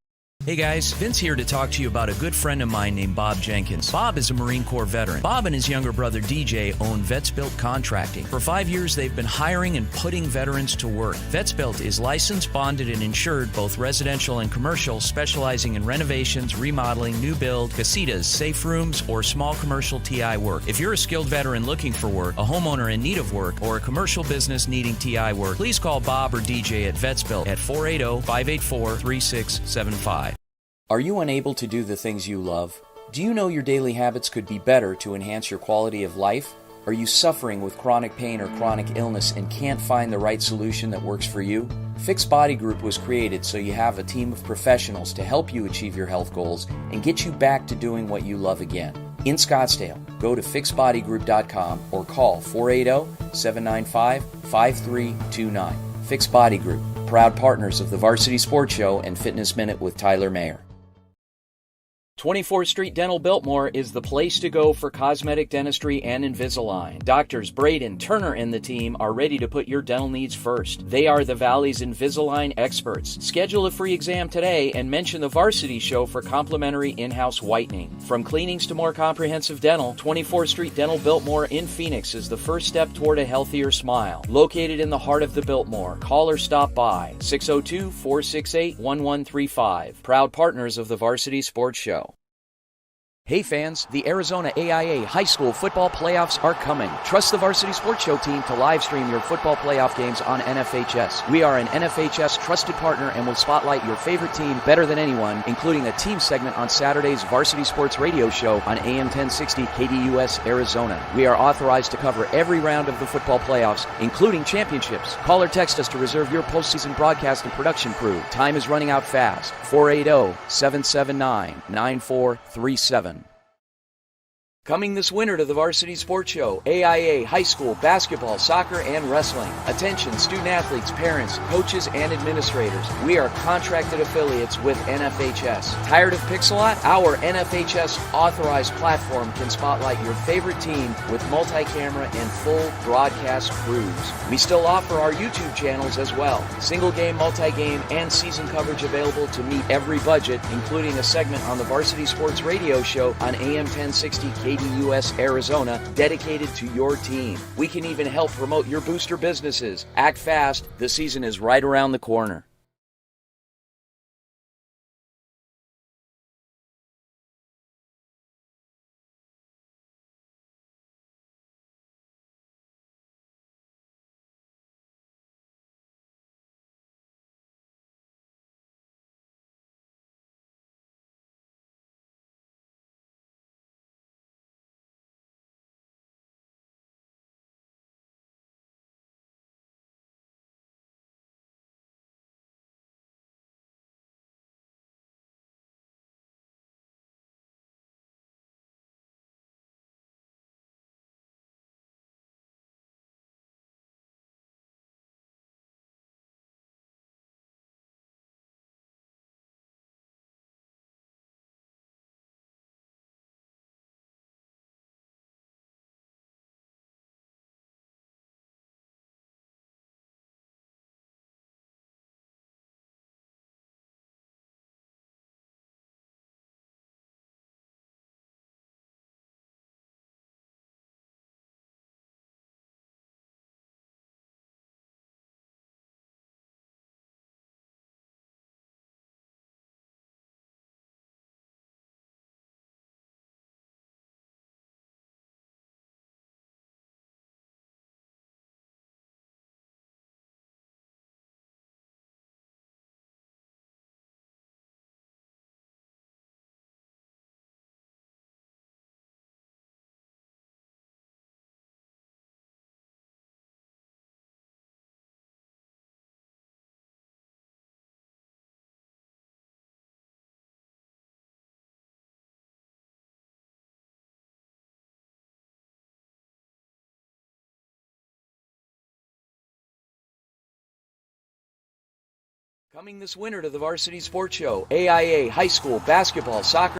Hey guys, Vince here to talk to you about a good friend of mine named Bob Jenkins. Bob is a Marine Corps veteran. Bob and his younger brother DJ own Vets Built Contracting. For 5 years, they've been hiring and putting veterans to work. Vets Built is licensed, bonded, and insured, both residential and commercial, specializing in renovations, remodeling, new build, casitas, safe rooms, or small commercial TI work. If you're a skilled veteran looking for work, a homeowner in need of work, or a commercial business needing TI work, please call Bob or DJ at Vets Built at 480-584-3675. Are you unable to do the things you love? Do you know your daily habits could be better to enhance your quality of life? Are you suffering with chronic pain or chronic illness and can't find the right solution that works for you? Fix Body Group was created so you have a team of professionals to help you achieve your health goals and get you back to doing what you love again. In Scottsdale, go to fixbodygroup.com or call 480-795-5329. Fix Body Group, proud partners of the Varsity Sports Show and Fitness Minute with Tyler Mayer. 24th Street Dental Biltmore is the place to go for cosmetic dentistry and Invisalign. Doctors Braden, Turner, and the team are ready to put your dental needs first. They are the Valley's Invisalign experts. Schedule a free exam today and mention the Varsity Show for complimentary in-house whitening. From cleanings to more comprehensive dental, 24th Street Dental Biltmore in Phoenix is the first step toward a healthier smile. Located in the heart of the Biltmore, call or stop by 602-468-1135. Proud partners of the Varsity Sports Show. Hey fans, the Arizona AIA High School Football Playoffs are coming. Trust the Varsity Sports Show team to live stream your football playoff games on NFHS. We are an NFHS trusted partner and will spotlight your favorite team better than anyone, including a team segment on Saturday's Varsity Sports Radio Show on AM 1060 KDUS Arizona. We are authorized to cover every round of the football playoffs, including championships. Call or text us to reserve your postseason broadcast and production crew. Time is running out fast. 480-779-9437. Coming this winter to the Varsity Sports Show, AIA High School Basketball, Soccer, and Wrestling. Attention student athletes, parents, coaches, and administrators. We are contracted affiliates with NFHS. Tired of Pixelot? Our NFHS authorized platform can spotlight your favorite team with multi-camera and full broadcast crews. We still offer our YouTube channels as well. Single game, multi-game, and season coverage available to meet every budget, including a segment on the Varsity Sports Radio Show on AM 1060 KDUS Arizona, dedicated to your team. We can even help promote your booster businesses. Act fast, the season is right around the corner. Coming this winter to the Varsity Sports Show, AIA High School Basketball, Soccer,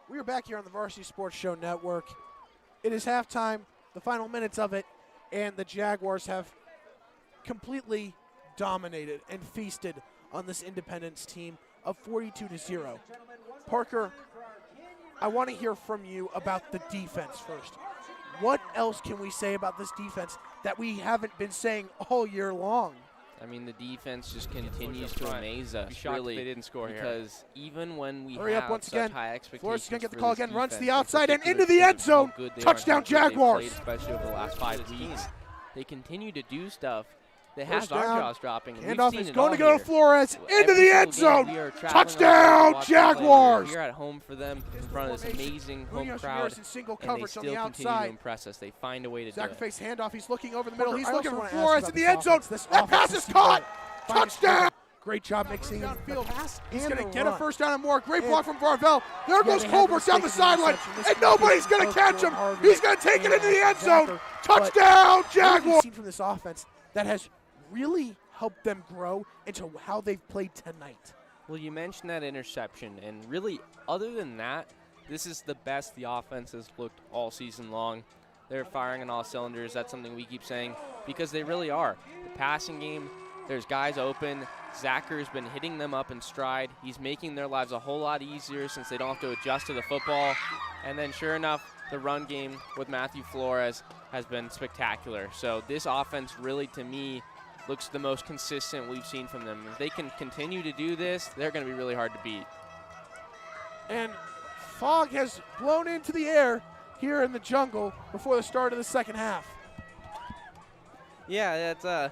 We are back here on the Varsity Sports Show Network. It is halftime, the final minutes of it, and the Jaguars have completely dominated and feasted on this Independence team of 42-0. Parker, I want to hear from you about the defense first. What else can we say about this defense that we haven't been saying all year long? I mean, the defense just continues to amaze us, shocked really, they didn't score here. because even when we Hurry up have once such again. high expectations Flores is going to get the for call this again, runs to the defense, in outside and particular into the end because of how zone. good they are and Touchdown, how good they've Jaguars. played, especially over the last 5 weeks. They continue to do stuff that First has our down. jaws dropping. and we've Handoff seen is it going all to go here. to Flores into Every the end single game, zone. we are traveling Touchdown, all over to watch them play. Jaguars. We're here at home for them in front of this amazing home Munoz crowd, Ramirez in single and they coverage on still the continue to outside. impress us. They find a way to do it. Sacrifice handoff. He's looking over the middle. Parker, He's I looking also for wanna ask Flores you in the about end zone. this That pass is caught. Touchdown. Great job mixing First in down the field. pass. He's and going to the get a run. first down and more. Great And- block from Varvel. There goes they had Colbert the down the mistaken sideline, interception. This and could nobody's be going to both catch him. Harvey He's going to take it into the end zone. Zucker. Touchdown, What have you Jaguars. seen From this offense that has really helped them grow into how they've played tonight. Well, you mentioned that interception, and really, other than that, this is the best the offense has looked all season long. They're firing on all cylinders. That's something we keep saying because they really are. The passing game, there's guys open. Zacker's been hitting them up in stride. He's making their lives a whole lot easier since they don't have to adjust to the football. And then sure enough, the run game with Matthew Flores has been spectacular. So this offense really, to me, looks the most consistent we've seen from them. If they can continue to do this, they're going to be really hard to beat. And fog has blown into the air here in the jungle before the start of the second half. Yeah, that's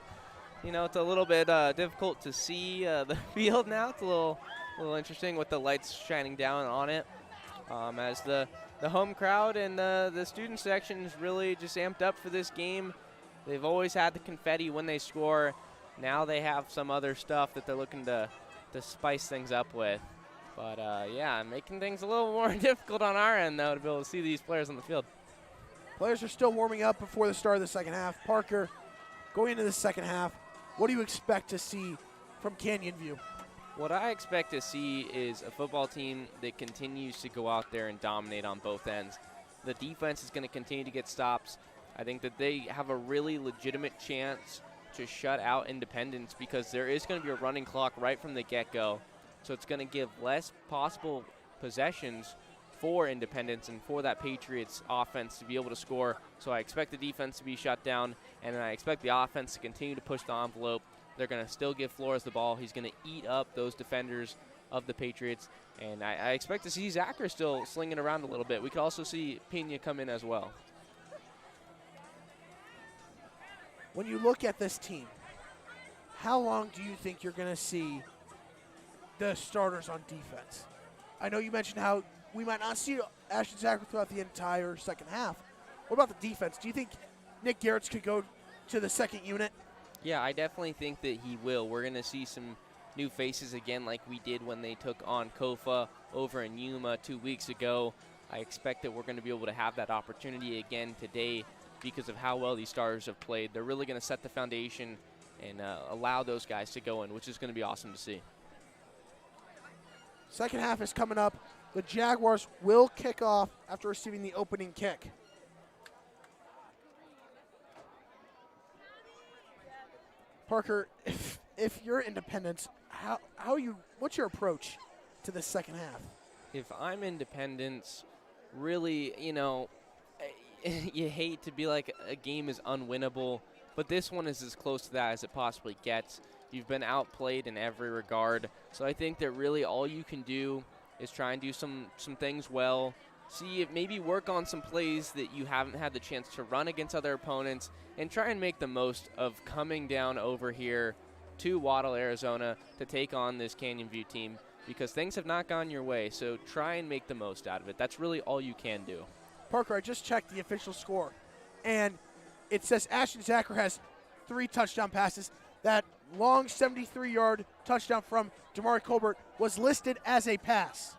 it's a little bit difficult to see the field now. It's a little interesting with the lights shining down on it, as the home crowd and the student section is really just amped up for this game. They've always had the confetti when they score. Now they have some other stuff that they're looking to spice things up with. But yeah, making things a little more difficult on our end though to be able to see these players on the field. Players are still warming up before the start of the second half. Parker, going into the second half, what do you expect to see from Canyon View? What I expect to see is a football team that continues to go out there and dominate on both ends. The defense is going to continue to get stops. I think that they have a really legitimate chance to shut out Independence because there is going to be a running clock right from the get-go. So it's going to give less possible possessions for Independence and for that Patriots offense to be able to score. So I expect the defense to be shut down, and I expect the offense to continue to push the envelope. They're going to still give Flores the ball. He's going to eat up those defenders of the Patriots, and I expect to see Zacher still slinging around a little bit. We could also see Pena come in as well. When you look at this team, how long do you think you're going to see the starters on defense? I know you mentioned how we might not see Ashton Zacher throughout the entire second half. What about the defense? Do you think Nick Garrett's could go to the second unit? Yeah, I definitely think that he will. We're going to see some new faces again like we did when they took on Kofa over in Yuma 2 weeks ago. I expect that we're going to be able to have that opportunity again today because of how well these starters have played. They're really going to set the foundation and allow those guys to go in, which is going to be awesome to see. Second half is coming up. The Jaguars will kick off after receiving the opening kick. Parker, if you're Independence, what's your approach to the second half? If I'm Independence, really, you hate to be like a game is unwinnable, but this one is as close to that as it possibly gets. You've been outplayed in every regard, so I think that really all you can do is try and do some things well. See if maybe work on some plays that you haven't had the chance to run against other opponents, and try and make the most of coming down over here to Waddle, Arizona to take on this Canyon View team because things have not gone your way, so try and make the most out of it. That's really all you can do. Parker, I just checked the official score, and it says Ashton Zacher has 3 touchdown passes. That long 73-yard touchdown from Jamari Colbert was listed as a pass.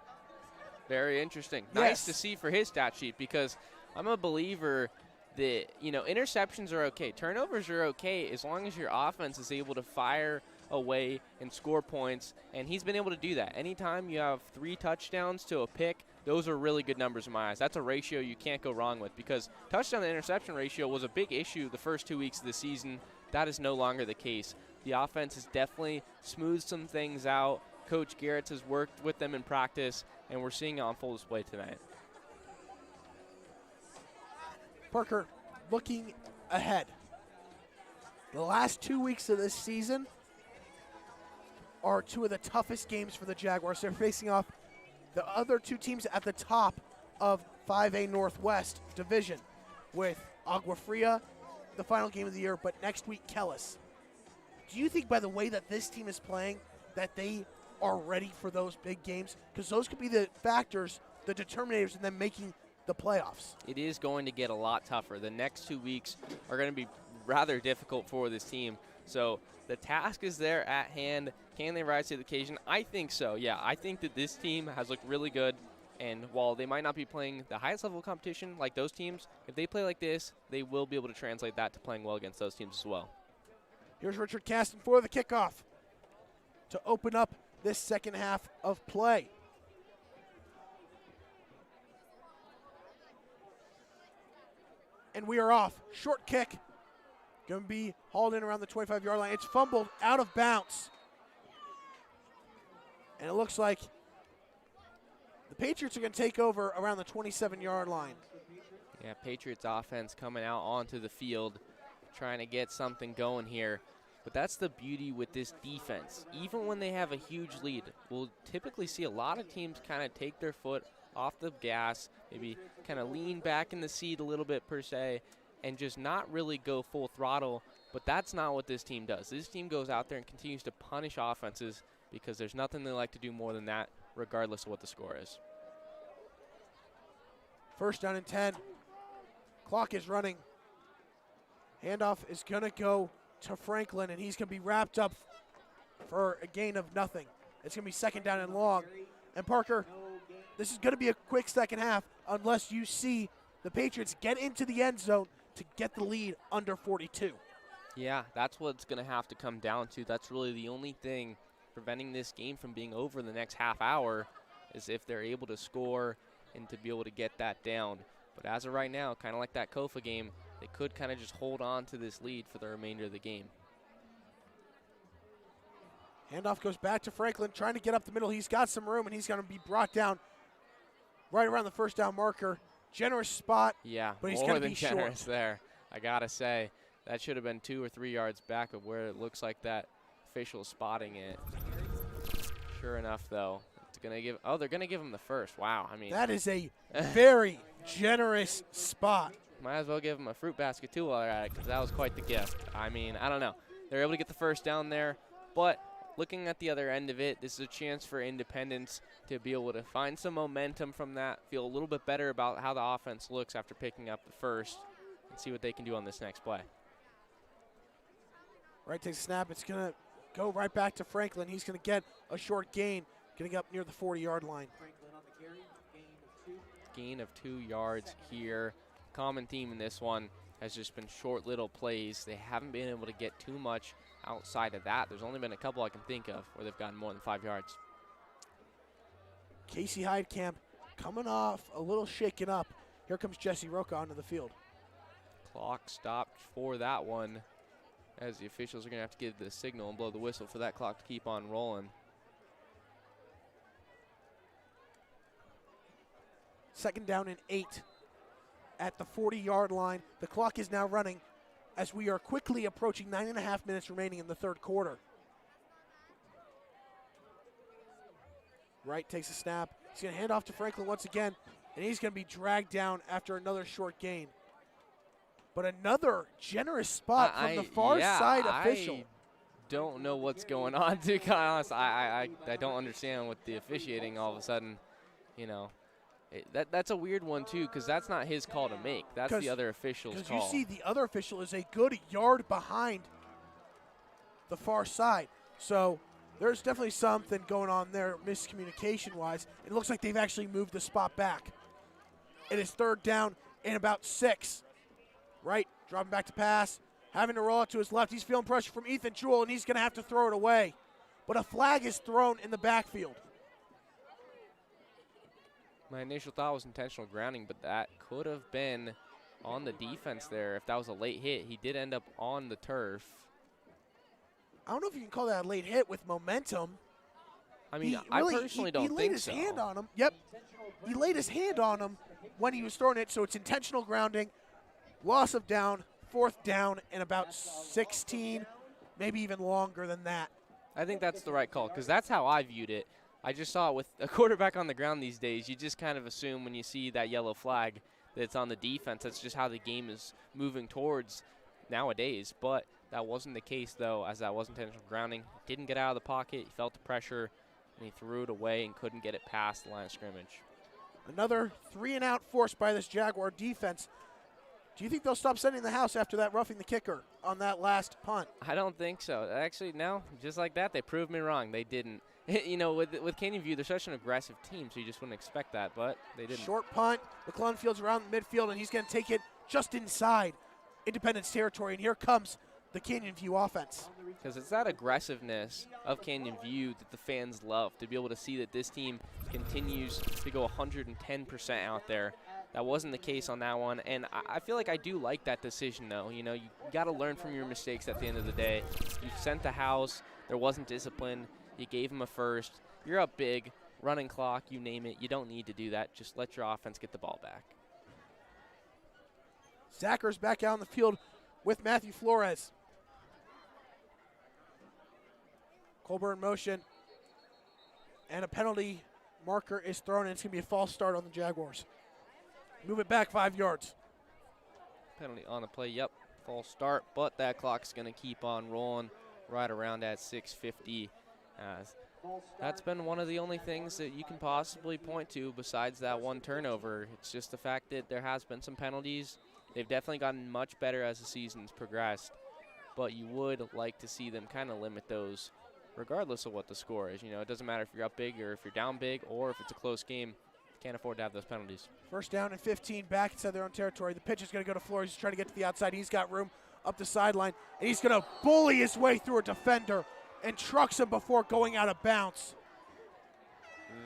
Very interesting. Yes. Nice to see for his stat sheet because I'm a believer that, interceptions are okay. Turnovers are okay as long as your offense is able to fire away and score points, and he's been able to do that. Anytime you have 3 touchdowns to a pick, those are really good numbers in my eyes. That's a ratio you can't go wrong with, because touchdown to interception ratio was a big issue the first 2 weeks of the season. That is no longer the case. The offense has definitely smoothed some things out. Coach Garrett has worked with them in practice, and we're seeing it on full display tonight. Parker, looking ahead, the last 2 weeks of this season are 2 of the toughest games for the Jaguars. They're facing off the other 2 teams at the top of 5A Northwest Division, with Agua Fria, the final game of the year, but next week, Kellis. Do you think by the way that this team is playing that they are ready for those big games? Because those could be the factors, the determinators in them making the playoffs. It is going to get a lot tougher. The next 2 weeks are going to be rather difficult for this team. So the task is there at hand. Can they rise to the occasion? I think so, yeah. I think that this team has looked really good. And while they might not be playing the highest level of competition like those teams, if they play like this, they will be able to translate that to playing well against those teams as well. Here's Richard Caston for the kickoff to open up this second half of play. And we are off. Short kick. Going to be hauled in around the 25-yard line. It's fumbled out of bounds. And it looks like the Patriots are going to take over around the 27-yard line. Yeah, Patriots offense coming out onto the field, trying to get something going here. But that's the beauty with this defense. Even when they have a huge lead, we'll typically see a lot of teams kind of take their foot off the gas, maybe kind of lean back in the seat a little bit per se, and just not really go full throttle. But that's not what this team does. This team goes out there and continues to punish offenses, because there's nothing they like to do more than that, regardless of what the score is. First down and 10. Clock is running. Handoff is going to go to Franklin, and he's going to be wrapped up for a gain of nothing. It's going to be second down and long. And Parker, this is going to be a quick second half unless you see the Patriots get into the end zone to get the lead under 42. Yeah, that's what it's going to have to come down to. That's really the only thing preventing this game from being over in the next half hour, is if they're able to score and to be able to get that down. But as of right now, kind of like that Kofa game, they could kind of just hold on to this lead for the remainder of the game. Handoff goes back to Franklin, trying to get up the middle. He's got some room, and he's going to be brought down right around the first down marker. Generous spot, yeah, but he's more going to than be generous short. there. I got to say, that should have been 2 or 3 yards back of where it looks like that official spotting it. Sure enough, though, it's going to give, oh, they're going to give him the first. Wow, I mean. That is a very generous spot. Might as well give him a fruit basket, too, while they're at it, because that was quite the gift. I mean, I don't know. They're able to get the first down there, but looking at the other end of it, this is a chance for Independence to be able to find some momentum from that, feel a little bit better about how the offense looks after picking up the first, and see what they can do on this next play. Right takes a snap. It's going to go right back to Franklin. He's going to get a short gain, getting up near the 40-yard line. Gain of 2 yards here. Common theme in this one has just been short little plays. They haven't been able to get too much outside of that. There's only been a couple I can think of where they've gotten more than 5 yards. Casey Heidkamp coming off a little shaken up. Here comes Jesse Roca onto the field. Clock stopped for that one, as the officials are going to have to give the signal and blow the whistle for that clock to keep on rolling. Second down and 8 at the 40-yard line. The clock is now running as we are quickly approaching 9.5 minutes remaining in the third quarter. Wright takes a snap. He's going to hand off to Franklin once again, and he's going to be dragged down after another short gain. But another generous spot from the far side official. I don't know what's going on, to be honest. I don't understand with the officiating all of a sudden. You know, that's a weird one, too, because that's not his call to make. That's the other official's call. Because you see the other official is a good yard behind the far side. So there's definitely something going on there miscommunication-wise. It looks like they've actually moved the spot back. It is third down and about 6. Right, dropping back to pass. having to roll out to his left. He's feeling pressure from Ethan Jewell, and he's going to have to throw it away. But a flag is thrown in the backfield. My initial thought was intentional grounding, but that could have been on the defense there. If that was a late hit, he did end up on the turf. I don't know if you can call that a late hit with momentum. I mean, I personally don't think so. He laid his hand on him. Yep. He laid his hand on him when he was throwing it, so it's intentional grounding. Loss of down, 4th down, and about 16, maybe even longer than that. I think that's the right call, because that's how I viewed it. I just saw it with a quarterback on the ground these days. You just kind of assume when you see that yellow flag that it's on the defense. That's just how the game is moving towards nowadays. But that wasn't the case, though, as that was intentional grounding. Didn't get out of the pocket. He felt the pressure, and he threw it away and couldn't get it past the line of scrimmage. Another 3-and-out forced by this Jaguar defense. Do you think they'll stop sending the house after that roughing the kicker on that last punt? I don't think so. Actually, no, just like that, they proved me wrong. They didn't. You know, with Canyon View, they're such an aggressive team, so you just wouldn't expect that, but they didn't. Short punt. McClellan Fields around the midfield, and he's going to take it just inside Independence territory, and here comes the Canyon View offense. Because it's that aggressiveness of Canyon View that the fans love, to be able to see that this team continues to go 110% out there. That wasn't the case on that one, and I feel like I do like that decision, though. You know, you got to learn from your mistakes at the end of the day. You sent the house. There wasn't discipline. You gave him a first. You're up big, running clock, you name it. You don't need to do that. Just let your offense get the ball back. Zachers back out on the field with Matthew Flores. Colburn in motion. And a penalty marker is thrown, and it's going to be a false start on the Jaguars. Move it back 5 yards. Penalty on the play, yep. False start, but that clock's going to keep on rolling right around at 6:50. That's been one of the only things that you can possibly point to besides that one turnover. It's just the fact that there has been some penalties. They've definitely gotten much better as the season's progressed, but you would like to see them kind of limit those regardless of what the score is. You know, it doesn't matter if you're up big or if you're down big or if it's a close game. Can't afford to have those penalties. 1st down and 15 back inside their own territory. The pitch is going to go to Flores. He's trying to get to the outside. He's got room up the sideline, and he's going to bully his way through a defender and trucks him before going out of bounds.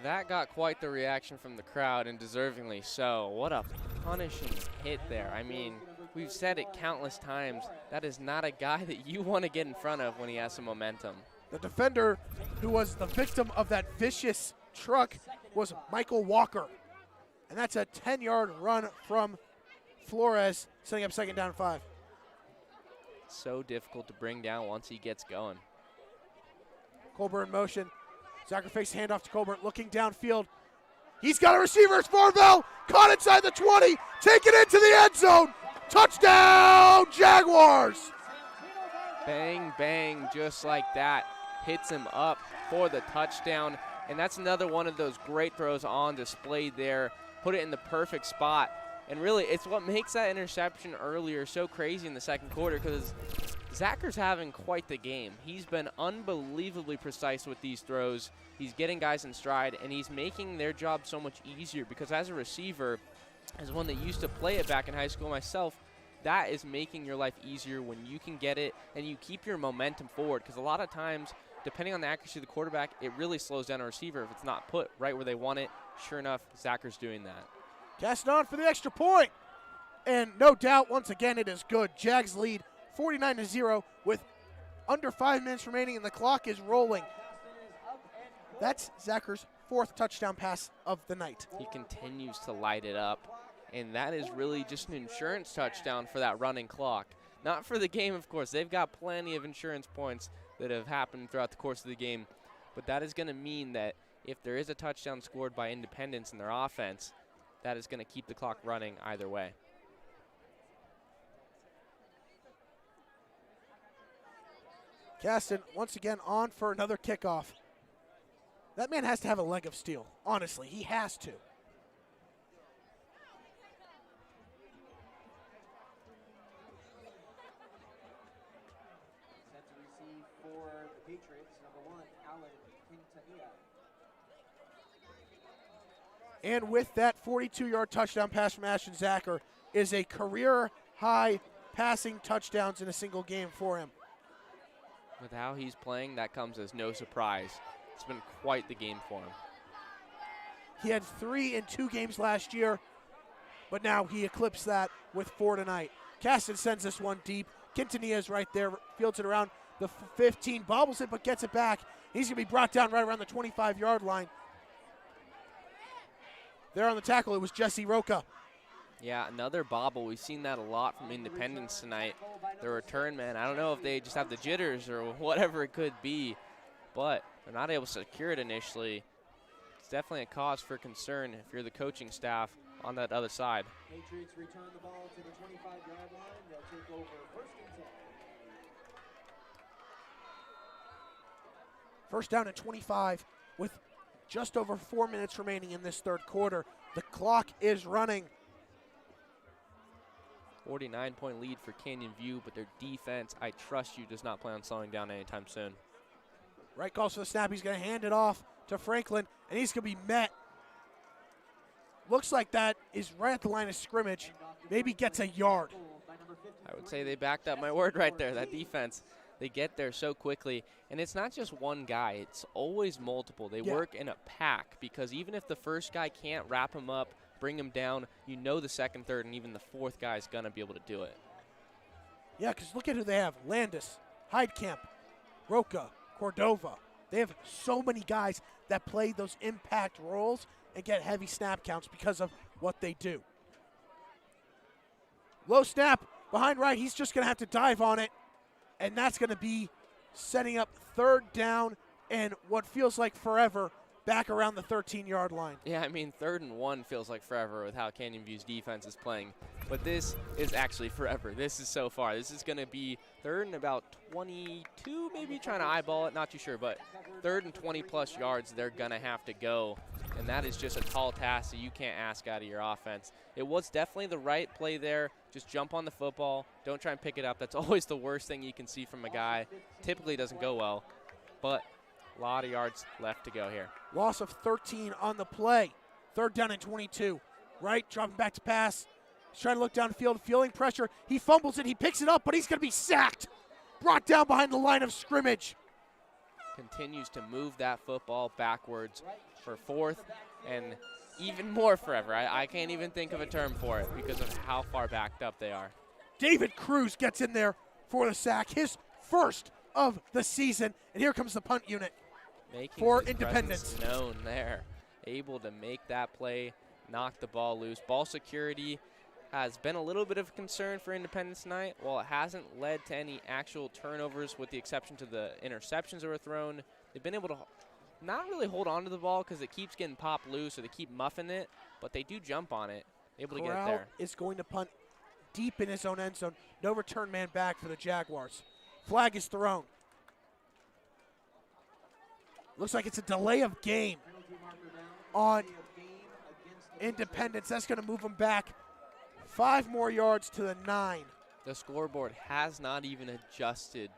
That got quite the reaction from the crowd, and deservingly so. What a punishing hit there. I mean, we've said it countless times. That is not a guy that you want to get in front of when he has some momentum. The defender who was the victim of that vicious truck was Michael Walker. And that's a 10-yard run from Flores, setting up 2nd down and 5. So difficult to bring down once he gets going. Colburn in motion. Zacher fakes handoff to Colburn, looking downfield. He's got a receiver. It's Farvell. Caught inside the 20. Taken into the end zone. Touchdown, Jaguars. Bang, bang, just like that. Hits him up for the touchdown. And that's another one of those great throws on display there. Put it in the perfect spot. And really, it's what makes that interception earlier so crazy in the 2nd quarter, because Zacher's having quite the game. He's been unbelievably precise with these throws. He's getting guys in stride, and he's making their job so much easier, because as a receiver, as one that used to play it back in high school myself, that is making your life easier when you can get it and you keep your momentum forward, because a lot of times, depending on the accuracy of the quarterback, it really slows down a receiver if it's not put right where they want it. Sure enough, Zacher's doing that. Cast on for the extra point. And no doubt, once again, it is good. Jags lead 49-0 with under 5 minutes remaining, and the clock is rolling. That's Zacher's 4th touchdown pass of the night. He continues to light it up, and that is really just an insurance touchdown for that running clock. Not for the game, of course. They've got plenty of insurance points that have happened throughout the course of the game, but that is going to mean that if there is a touchdown scored by Independence in their offense, that is going to keep the clock running either way. Caston once again on for another kickoff. That man has to have a leg of steel. Honestly, he has to. Set to receive for the Patriots, number 1, Alan Quintanilla. And with that 42-yard touchdown pass from Ashton Zacher is a career-high passing touchdowns in a single game for him. With how he's playing, that comes as no surprise. It's been quite the game for him. He had 3 in 2 games last year, but now he eclipsed that with 4 tonight. Caston sends this one deep. Quintanilla is right there, fields it around the 15, bobbles it, but gets it back. He's going to be brought down right around the 25-yard line. There on the tackle, it was Jesse Roca. Yeah, another bobble. We've seen that a lot from Independence tonight. The return man, I don't know if they just have the jitters or whatever it could be, but they're not able to secure it initially. It's definitely a cause for concern if you're the coaching staff on that other side. Patriots return the ball to the 25-yard line. They'll take over 1st and 10. First down at 25 with just over 4 minutes remaining in this third quarter. The clock is running. 49-point lead for Canyon View, but their defense, I trust you, does not plan on slowing down anytime soon. Right calls for the snap. He's going to hand it off to Franklin, and he's going to be met. Looks like that is right at the line of scrimmage. Maybe gets a yard. I would say they backed up my word right there. That defense, they get there so quickly. And it's not just one guy. It's always multiple. They work in a pack because even if the first guy can't wrap him up, bring him down, you know the second, third, and even the fourth guy is going to be able to do it. Yeah, because look at who they have. Landis, Heidkamp, Roca, Cordova. They have so many guys that play those impact roles and get heavy snap counts because of what they do. Low snap behind right. He's just going to have to dive on it, and that's going to be setting up 3rd down and what feels like forever back around the 13-yard line. Yeah, I mean, 3rd and 1 feels like forever with how Canyon View's defense is playing. But this is actually forever. This is so far. This is going to be 3rd and about 22, maybe trying to eyeball it, not too sure. But 3rd and 20-plus yards, they're going to have to go. And that is just a tall task that you can't ask out of your offense. It was definitely the right play there. Just jump on the football. Don't try and pick it up. That's always the worst thing you can see from a guy. Typically doesn't go well. But a lot of yards left to go here. Loss of 13 on the play. 3rd down and 22. Right, dropping back to pass. He's trying to look downfield, feeling pressure. He fumbles it, he picks it up, but he's going to be sacked. Brought down behind the line of scrimmage. Continues to move that football backwards for 4th and even more forever. I can't even think of a term for it because of how far backed up they are. David Cruz gets in there for the sack, his first of the season. And here comes the punt unit for Independence. Known there. Able to make that play, knock the ball loose. Ball security has been a little bit of a concern for Independence tonight. While it hasn't led to any actual turnovers with the exception to the interceptions that were thrown, they've been able to not really hold on to the ball because it keeps getting popped loose or they keep muffing it, but they do jump on it, able to get it there. Is going to punt deep in his own end zone. No return man back for the Jaguars. Flag is thrown. Looks like it's a delay of game on Independence. That's going to move them back 5 more yards to the 9. The scoreboard has not even adjusted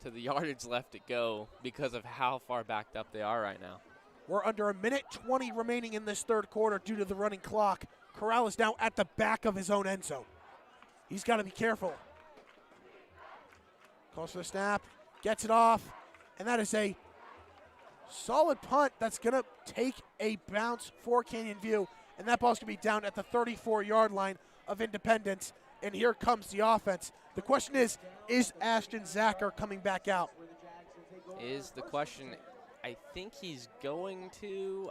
to the yardage left to go because of how far backed up they are right now. We're under 1:20 remaining in this third quarter due to the running clock. Corral is now at the back of his own end zone. He's got to be careful. Calls for the snap, gets it off, and that is a solid punt that's going to take a bounce for Canyon View, and that ball's going to be down at the 34-yard line of Independence, and here comes the offense. The question is Ashton Zacher coming back out? Is the question. I think he's going to.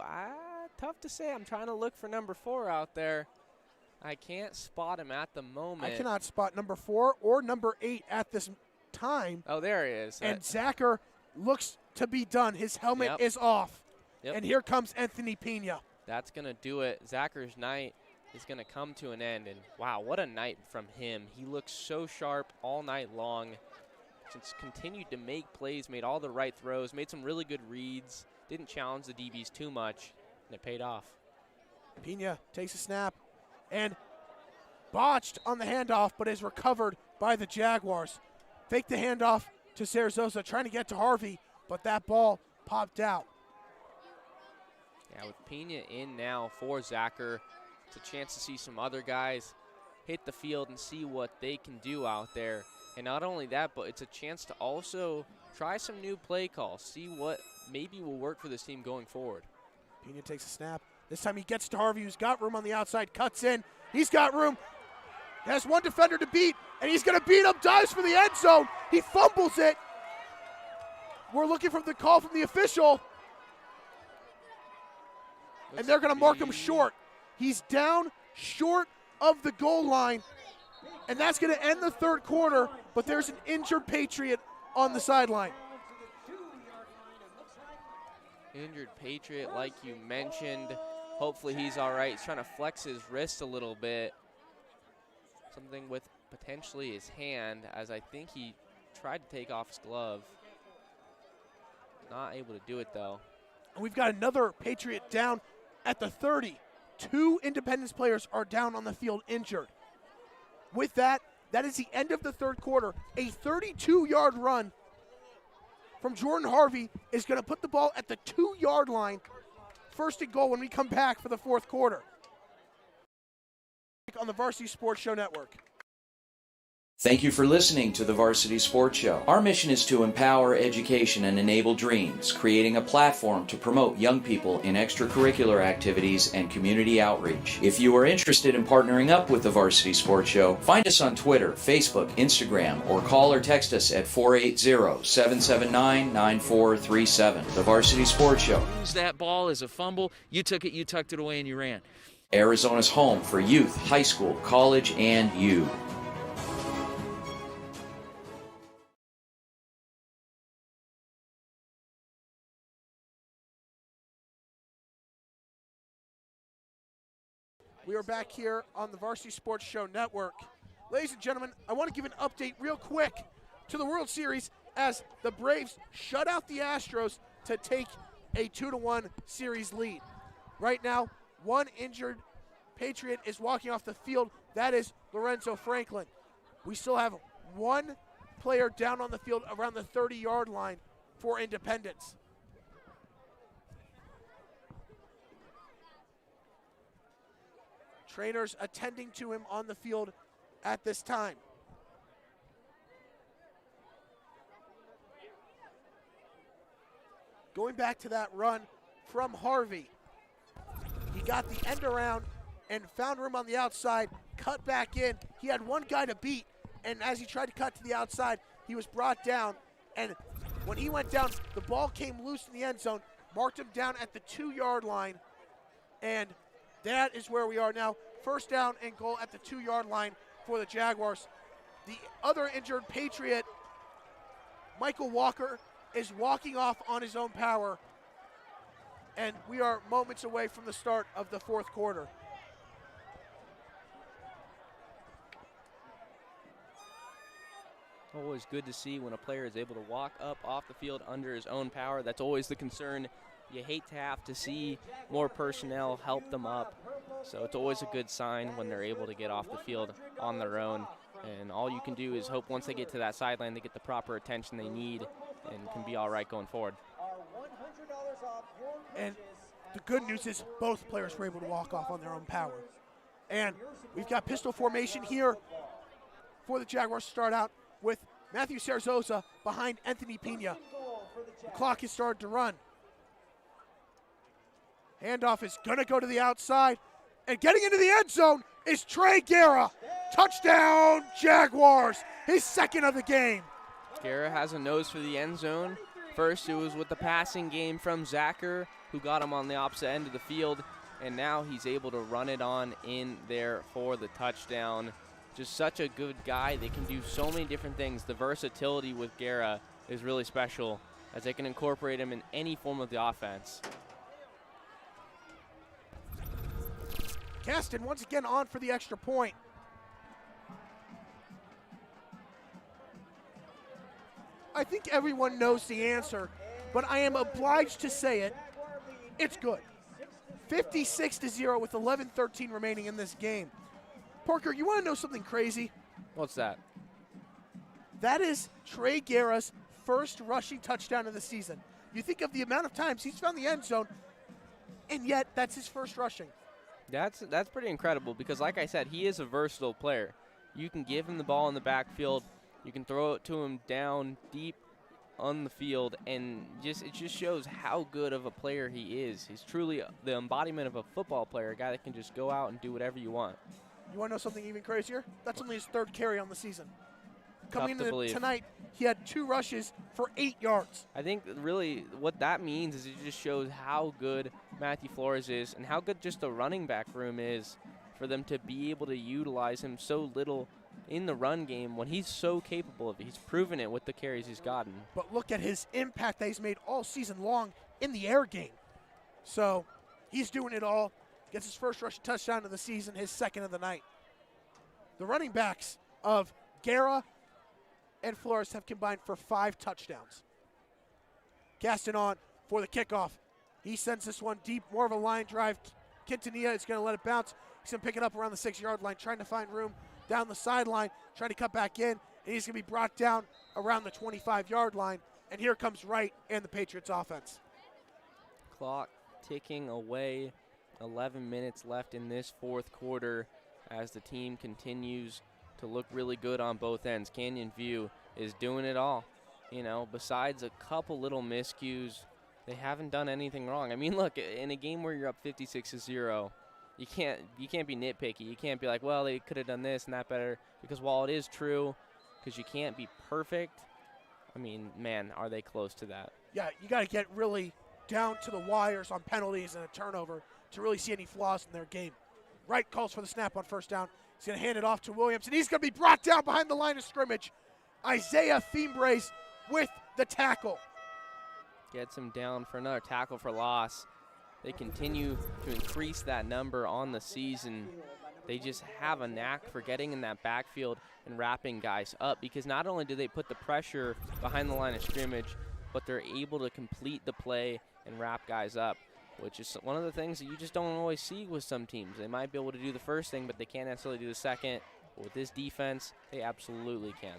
Tough to say. I'm trying to look for number 4 out there. I can't spot him at the moment. I cannot spot number 4 or number 8 at this time. Oh, there he is. And Zacher looks to be done. His helmet is off. And here comes Anthony Pena. That's going to do it. Zacher's night is going to come to an end. And, wow, what a night from him. He looks so sharp all night long. Just continued to make plays, made all the right throws, made some really good reads, didn't challenge the DBs too much, and it paid off. Pena takes a snap and botched on the handoff, but is recovered by the Jaguars. Fake the handoff to Sarazosa, trying to get to Harvey, but that ball popped out. Yeah, with Pena in now for Zacher, it's a chance to see some other guys hit the field and see what they can do out there. And not only that, but it's a chance to also try some new play calls, see what maybe will work for this team going forward. Pena takes a snap. This time he gets to Harvey, who's got room on the outside, cuts in. He's got room. Has one defender to beat, and he's going to beat him, dives for the end zone. He fumbles it. We're looking for the call from the official. And they're going to mark him short. He's down short of the goal line, and that's going to end the third quarter, but there's an injured Patriot on the sideline. Injured Patriot, like you mentioned. Hopefully he's all right. He's trying to flex his wrist a little bit. Something with potentially his hand, as I think he tried to take off his glove. Not able to do it, though. And we've got another Patriot down at the 30. 2 Independence players are down on the field injured. With that, that is the end of the third quarter. A 32-yard run from Jordan Harvey is going to put the ball at the 2-yard line. First and goal when we come back for the fourth quarter. On the Varsity Sports Show Network. Thank you for listening to the Varsity Sports Show. Our mission is to empower education and enable dreams, creating a platform to promote young people in extracurricular activities and community outreach. If you are interested in partnering up with the Varsity Sports Show, find us on Twitter, Facebook, Instagram, or call or text us at 480-779-9437. The Varsity Sports Show. Use that ball as a fumble. You took it, you tucked it away, and you ran. Arizona's home for youth, high school, college, and you. We are back here on the Varsity Sports Show Network. Ladies and gentlemen, I want to give an update real quick to the World Series as the Braves shut out the Astros to take a 2-1 series lead. Right now, one injured Patriot is walking off the field. That is Lorenzo Franklin. We still have one player down on the field around the 30-yard line for Independence. Trainers attending to him on the field at this time. Going back to that run from Harvey. He got the end around and found room on the outside, cut back in. He had one guy to beat, and as he tried to cut to the outside, he was brought down. And when he went down, the ball came loose in the end zone, marked him down at the 2-yard line, and that is where we are now. First down and goal at the 2-yard line for the Jaguars. The other injured Patriot, Michael Walker, is walking off on his own power. And we are moments away from the start of the fourth quarter. Always good to see when a player is able to walk up off the field under his own power. That's always the concern. You hate to have to see more personnel help them up. So it's always a good sign when they're able to get off the field on their own. And all you can do is hope once they get to that sideline, they get the proper attention they need and can be all right going forward. And the good news is both players were able to walk off on their own power. And we've got pistol formation here for the Jaguars to start out with Matthew Sarazosa behind Anthony Pena. The clock has started to run. Handoff is going to go to the outside. And getting into the end zone is Trey Guerra. Touchdown, Jaguars. His second of the game. Guerra has a nose for the end zone. First, it was with the passing game from Zacher, who got him on the opposite end of the field. And now he's able to run it on in there for the touchdown. Just such a good guy. They can do so many different things. The versatility with Guerra is really special, as they can incorporate him in any form of the offense. Gaston once again on for the extra point. I think everyone knows the answer, but I am obliged to say it. It's good. 56-0 with 11:13 remaining in this game. Parker, you want to know something crazy? What's that? That is Trey Guerra's first rushing touchdown of the season. You think of the amount of times he's found the end zone, and yet that's his first rushing. That's pretty incredible because, like I said, he is a versatile player. You can give him the ball in the backfield. You can throw it to him down deep on the field, and it just shows how good of a player he is. He's truly the embodiment of a football player, a guy that can just go out and do whatever you want. You want to know something even crazier? That's only his 3rd carry on the season. Coming Tough to believe. tonight, he had 2 rushes for 8 yards. I think really what that means is it just shows how good Matthew Flores is and how good just the running back room is for them to be able to utilize him so little in the run game when he's so capable of it. He's proven it with the carries he's gotten. But look at his impact that he's made all season long in the air game. So he's doing it all. Gets his first rushing touchdown of the season, his 2nd of the night. The running backs of Guerra and Flores have combined for 5 touchdowns. Gaston on for the kickoff. He sends this one deep, more of a line drive. Quintanilla is going to let it bounce. He's going to pick it up around the 6-yard line, trying to find room down the sideline, trying to cut back in, and he's going to be brought down around the 25-yard line. And here comes Wright and the Patriots offense. Clock ticking away. 11 minutes left in this 4th quarter as the team continues to look really good on both ends. Canyon View is doing it all. You know, besides a couple little miscues, they haven't done anything wrong. I mean, look, in a game where you're up 56-0, you can't be nitpicky. You can't be like, well, they could have done this and that better, because while it is true, because you can't be perfect, I mean, man, are they close to that. Yeah, you got to get really down to the wires on penalties and a turnover to really see any flaws in their game. Wright calls for the snap on 1st down. He's going to hand it off to Williams, and he's going to be brought down behind the line of scrimmage. Isaiah Fimbres with the tackle. Gets him down for another tackle for loss. They continue to increase that number on the season. They just have a knack for getting in that backfield and wrapping guys up, because not only do they put the pressure behind the line of scrimmage, but they're able to complete the play and wrap guys up, which is one of the things that you just don't always see with some teams. They might be able to do the first thing, but they can't necessarily do the second. But with this defense, they absolutely can.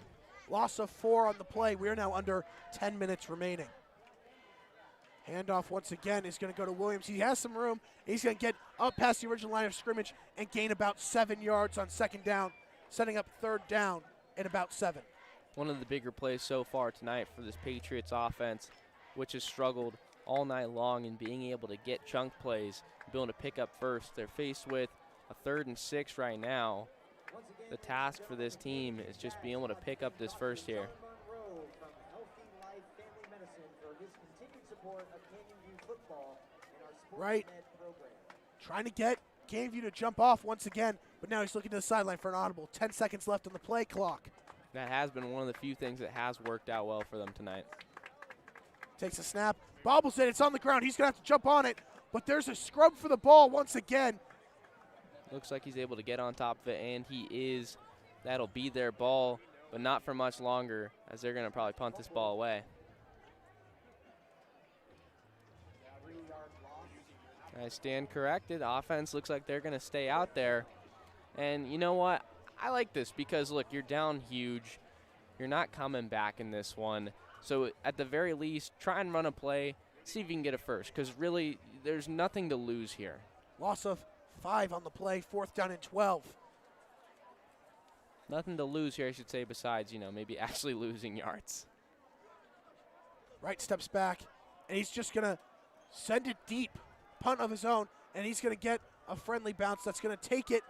Loss of 4 on the play. We are now under 10 minutes remaining. Handoff once again is going to go to Williams. He has some room. He's going to get up past the original line of scrimmage and gain about 7 yards on 2nd down, setting up 3rd down and about 7. One of the bigger plays so far tonight for this Patriots offense, which has struggled all night long in being able to get chunk plays, being able to pick up first. They're faced with a 3rd and 6 right now. The task for this team is just being able to pick up this first here. Right. Trying to get Canyon View to jump off once again, but now he's looking to the sideline for an audible. 10 seconds left on the play clock. That has been one of the few things that has worked out well for them tonight. Takes a snap, bobbles it, it's on the ground. He's going to have to jump on it, but there's a scrub for the ball once again. Looks like he's able to get on top of it, and he is. That'll be their ball, but not for much longer, as they're going to probably punt this ball away. I stand corrected. Offense looks like they're going to stay out there. And you know what? I like this because, look, you're down huge. You're not coming back in this one. So at the very least, try and run a play, see if you can get it first, because really there's nothing to lose here. Loss of 5 on the play, 4th down and 12. Nothing to lose here, I should say, besides, you know, maybe actually losing yards. Wright steps back, and he's just going to send it deep. Punt of his own, and he's going to get a friendly bounce that's going to take it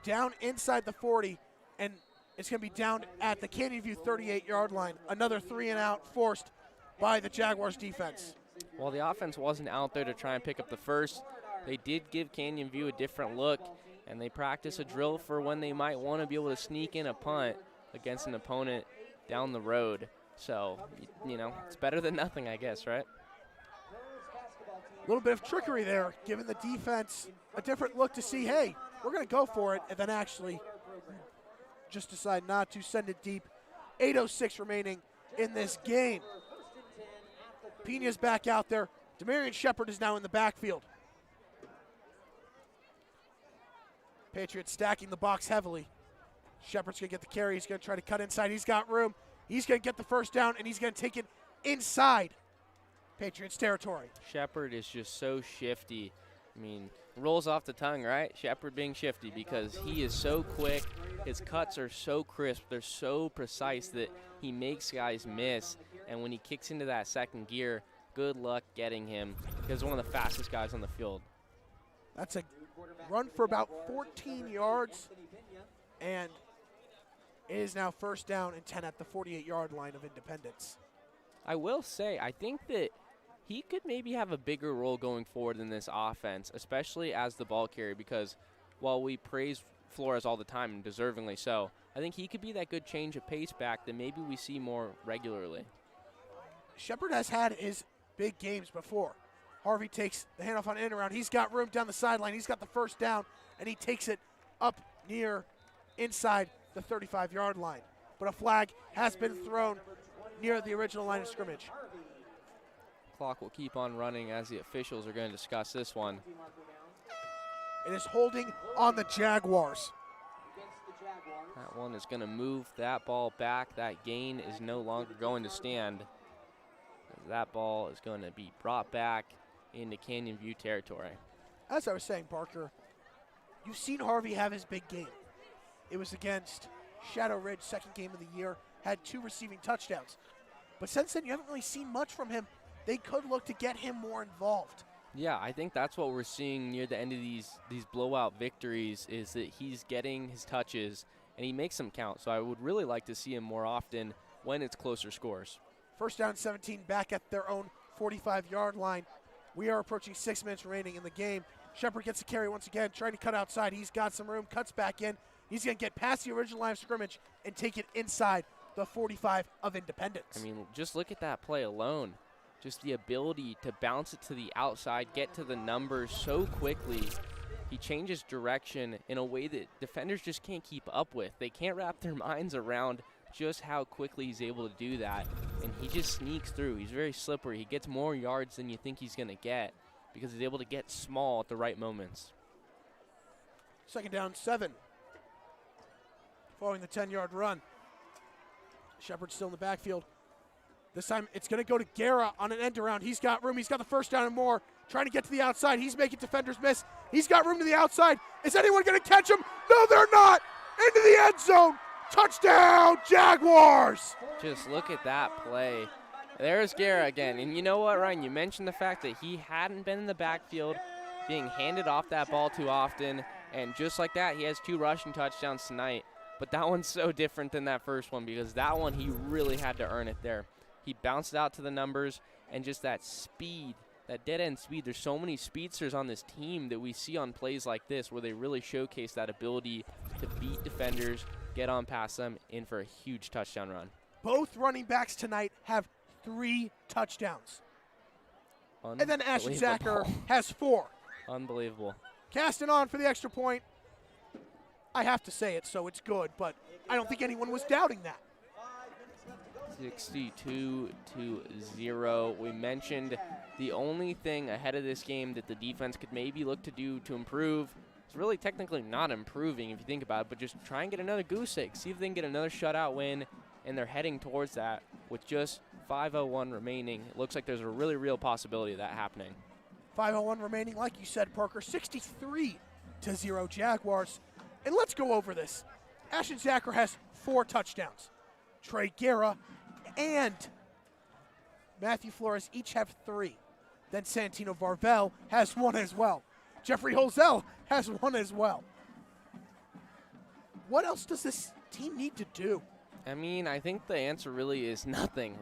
down inside the 40, and it's going to be down at the Canyon View 38-yard line. Another 3-and-out forced by the Jaguars defense. While the offense wasn't out there to try and pick up the first, they did give Canyon View a different look, and they practice a drill for when they might want to be able to sneak in a punt against an opponent down the road. So, you know, it's better than nothing, I guess, right? A little bit of trickery there, giving the defense a different look to see, hey, we're going to go for it, and then actually just decide not to, send it deep. 8:06 remaining in this game. Pena's back out there. Demarion Shepard is now in the backfield. Patriots stacking the box heavily. Shepard's going to get the carry. He's going to try to cut inside. He's got room. He's going to get the 1st down, and he's going to take it inside Patriots territory. Shepard is just so shifty. I mean, rolls off the tongue, right? Shepard being shifty because he is so quick. His cuts are so crisp. They're so precise that he makes guys miss. And when he kicks into that second gear, good luck getting him because he's one of the fastest guys on the field. That's a run for about 14 yards, and it is now first down and 10 at the 48-yard line of Independence. I will say, I think that he could maybe have a bigger role going forward in this offense, especially as the ball carrier, because while we praise Flores all the time, and deservingly so, I think he could be that good change of pace back that maybe we see more regularly. Shepard has had his big games before. Harvey takes the handoff on end around. He's got room down the sideline. He's got the first down, and he takes it up near inside the 35-yard line. But a flag has been thrown near the original line of scrimmage. Clock will keep on running as the officials are going to discuss this one. It is holding on the Jaguars. That one is going to move that ball back. That gain is no longer going to stand. That ball is going to be brought back into Canyon View territory. As I was saying, Parker, you've seen Harvey have his big game. It was against Shadow Ridge, second game of the year, had 2 receiving touchdowns. But since then, you haven't really seen much from him. They could look to get him more involved. Yeah, I think that's what we're seeing near the end of these blowout victories is that he's getting his touches, and he makes them count. So I would really like to see him more often when it's closer scores. First down 17 back at their own 45-yard line. We are approaching 6 minutes remaining in the game. Shepard gets a carry once again, trying to cut outside. He's got some room, cuts back in. He's going to get past the original line of scrimmage and take it inside the 45 of Independence. I mean, just look at that play alone. Just the ability to bounce it to the outside, get to the numbers so quickly. He changes direction in a way that defenders just can't keep up with. They can't wrap their minds around just how quickly he's able to do that. And he just sneaks through. He's very slippery. He gets more yards than you think he's going to get because he's able to get small at the right moments. Second down 7. Following the 10-yard run. Shepard still in the backfield. This time it's going to go to Guerra on an end around. He's got room. He's got the first down and more. Trying to get to the outside. He's making defenders miss. He's got room to the outside. Is anyone going to catch him? No, they're not. Into the end zone. Touchdown, Jaguars. Just look at that play. There's Guerra again. And you know what, Ryan? You mentioned the fact that he hadn't been in the backfield, being handed off that ball too often. And just like that, he has 2 rushing touchdowns tonight. But that one's so different than that first one because that one he really had to earn it there. He bounced out to the numbers and just that speed, that dead-end speed. There's so many speedsters on this team that we see on plays like this where they really showcase that ability to beat defenders, get on past them, in for a huge touchdown run. Both running backs tonight have 3 touchdowns. And then Ashton Zacher has 4. Unbelievable. Casting on for the extra point. I have to say it, so it's good, but I don't think anyone was doubting that. 62-0. We mentioned the only thing ahead of this game that the defense could maybe look to do to improve. It's really technically not improving if you think about it, but just try and get another goose egg. See if they can get another shutout win, and they're heading towards that with just 5:01 remaining. It looks like there's a really real possibility of that happening. 5:01 remaining, like you said, Parker, 63-0 Jaguars. And let's go over this. Ashton Zacher has 4 touchdowns. Trey Guerra and Matthew Flores each have 3. Then Santino Varvel has 1 as well. Jeffrey Holzell has 1 as well. What else does this team need to do? I mean, I think the answer really is nothing.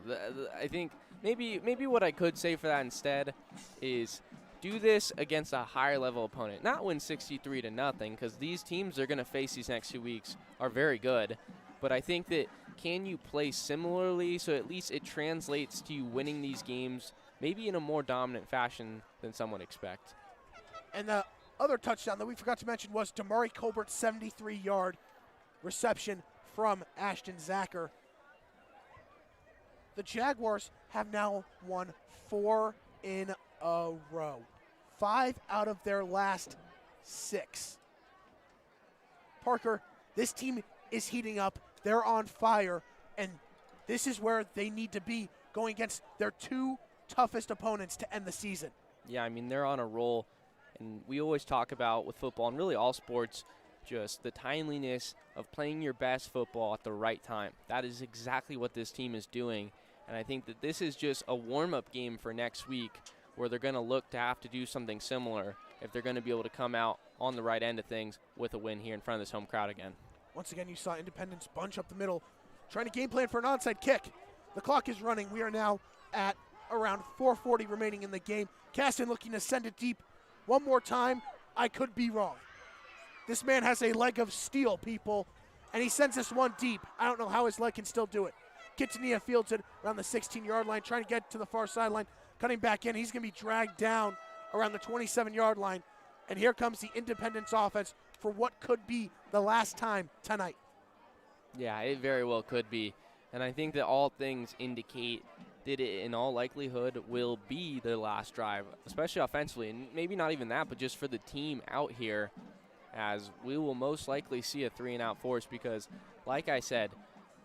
I think maybe what I could say for that instead is do this against a higher level opponent. Not win 63-0 because these teams they're going to face these next 2 weeks are very good. But I think that can you play similarly so at least it translates to you winning these games maybe in a more dominant fashion than some would expect. And the other touchdown that we forgot to mention was Damari Colbert's 73-yard reception from Ashton Zacher. The Jaguars have now won 4 in a row. 5 out of their last 6. Parker, this team is heating up. They're on fire, and this is where they need to be going against their 2 toughest opponents to end the season. Yeah, I mean, they're on a roll. And we always talk about with football and really all sports, just the timeliness of playing your best football at the right time. That is exactly what this team is doing. And I think that this is just a warm-up game for next week where they're going to look to have to do something similar if they're going to be able to come out on the right end of things with a win here in front of this home crowd again. Once again, you saw Independence bunch up the middle, trying to game plan for an onside kick. The clock is running. We are now at around 4:40 remaining in the game. Caston looking to send it deep one more time. I could be wrong. This man has a leg of steel, people, and he sends this one deep. I don't know how his leg can still do it. Kitania fields it around the 16-yard line, trying to get to the far sideline, cutting back in. He's going to be dragged down around the 27-yard line. And here comes the Independence offense for what could be the last time tonight. Yeah, it very well could be. And I think that all things indicate that it, in all likelihood, will be their last drive, especially offensively. And maybe not even that, but just for the team out here, as we will most likely see a 3-and-out force because, like I said,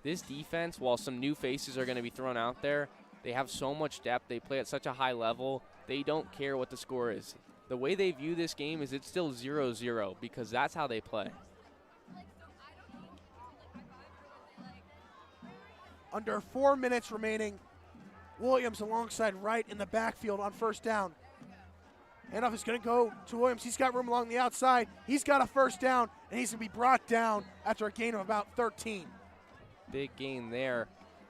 this defense, while some new faces are going to be thrown out there, they have so much depth. They play at such a high level. They don't care what the score is. The way they view this game is it's still 0-0 because that's how they play. Under 4 minutes remaining, Williams alongside Wright in the backfield on first down. Handoff is going to go to Williams. He's got room along the outside. He's got a first down, and he's going to be brought down after a gain of about 13. Big gain there.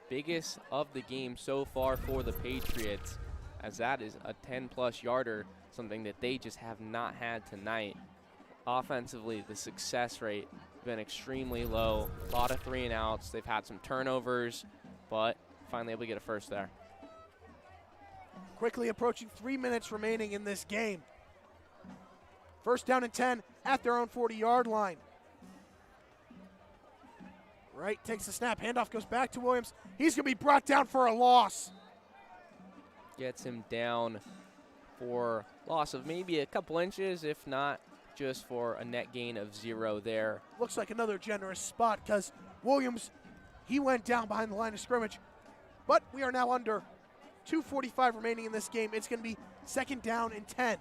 Biggest of the game so far for the Patriots, as that is a 10-plus yarder, something that they just have not had tonight. Offensively, the success rate has been extremely low. A lot of 3-and-outs. They've had some turnovers, but finally able to get a first there. Quickly approaching 3 minutes remaining in this game. First down and 10 at their own 40-yard line. Wright takes the snap. Handoff goes back to Williams. He's going to be brought down for a loss. Gets him down for loss of maybe a couple inches, if not just for a net gain of 0 there. Looks like another generous spot because Williams, he went down behind the line of scrimmage. But we are now under 2:45 remaining in this game. It's going to be second down and 10.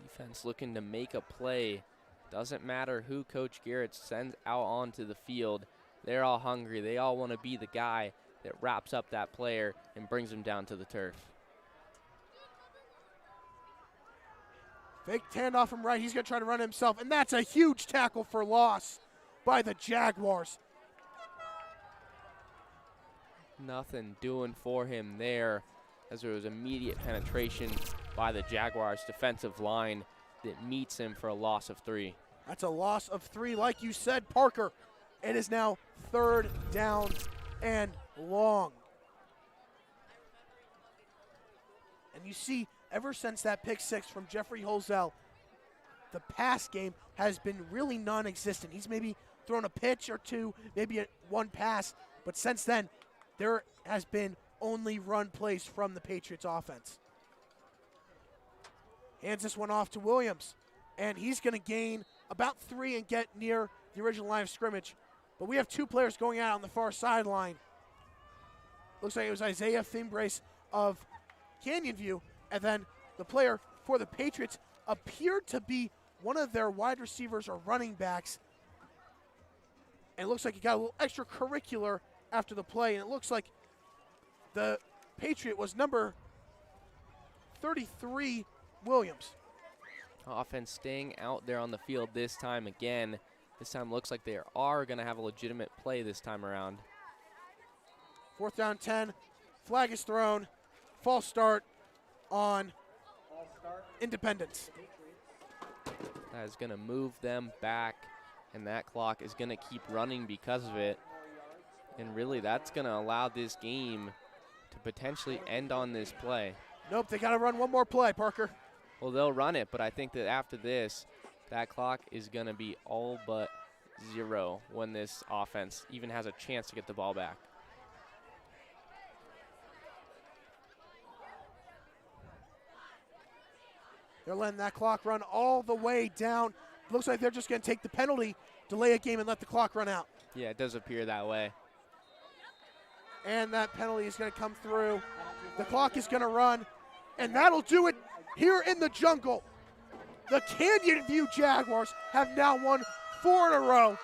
Defense looking to make a play. Doesn't matter who Coach Garrett sends out onto the field. They're all hungry. They all want to be the guy that wraps up that player and brings him down to the turf. Fake handoff from Wright. He's going to try to run himself, and that's a huge tackle for loss by the Jaguars. Nothing doing for him there, as there was immediate penetration by the Jaguars defensive line that meets him for a loss of 3. That's a loss of 3. Like you said, Parker, it is now third down and long. And you see, ever since that pick 6 from Jeffrey Holzell, the pass game has been really non-existent. He's maybe thrown a pitch or two, maybe one pass, but since then, there has been only run plays from the Patriots offense. Hands this one off to Williams, and he's going to gain about 3 and get near the original line of scrimmage. But we have 2 players going out on the far sideline. Looks like it was Isaiah Thimbrace of Canyon View, and then the player for the Patriots appeared to be one of their wide receivers or running backs. And it looks like he got a little extracurricular after the play, and it looks like the Patriot was number 33, Williams. Offense staying out there on the field this time again. This time looks like they are going to have a legitimate play this time around. Fourth down 10. Flag is thrown. False start on Independence. That is going to move them back, and that clock is going to keep running because of it. And really, that's going to allow this game to potentially end on this play. Nope, they got to run one more play, Parker. Well, they'll run it, but I think that after this, that clock is going to be all but 0 when this offense even has a chance to get the ball back. They're letting that clock run all the way down. Looks like they're just going to take the penalty, delay a game, and let the clock run out. Yeah, it does appear that way. And that penalty is going to come through. The clock is going to run And that'll do it here in the jungle. The Canyon View Jaguars have now won 4 in a row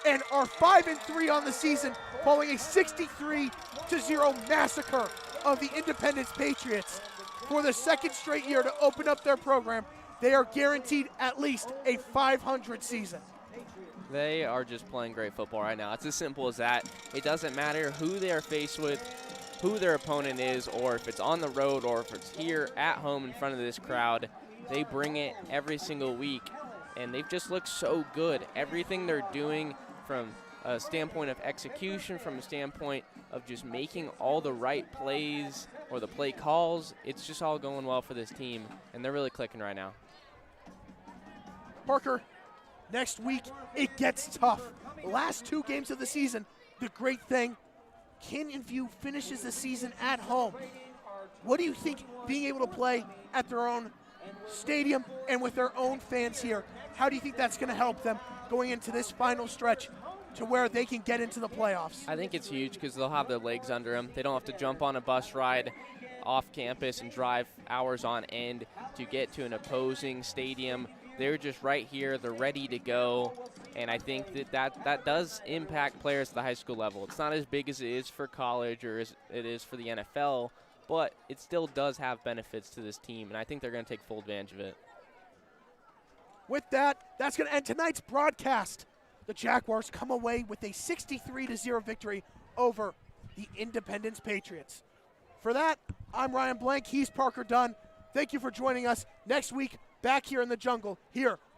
and are 5-3 on the season, following a 63-0 massacre of the Independence Patriots. For the second straight year to open up their program, they are guaranteed at least a 500 season. They are just playing great football right now. It's as simple as that. It doesn't matter who they are faced with, who their opponent is, or if it's on the road or if it's here at home in front of this crowd. They bring it every single week, and they've just looked so good. Everything they're doing from a standpoint of execution, from a standpoint of just making all the right plays or the play calls, it's just all going well for this team, and they're really clicking right now. Parker, next week it gets tough. The last 2 games of the season, the great thing, Canyon View finishes the season at home. What do you think being able to play at their own stadium and with their own fans here, how do you think that's going to help them going into this final stretch to where they can get into the playoffs? I think it's huge because they'll have their legs under them. They don't have to jump on a bus ride off campus and drive hours on end to get to an opposing stadium. They're just right here. They're ready to go. And I think that does impact players at the high school level. It's not as big as it is for college or as it is for the NFL, but it still does have benefits to this team, and I think they're going to take full advantage of it. With that, that's going to end tonight's broadcast. The Jaguars come away with a 63-0 victory over the Independence Patriots. For that, I'm Ryan Blank. He's Parker Dunn. Thank you for joining us. Next week, back here in the jungle, here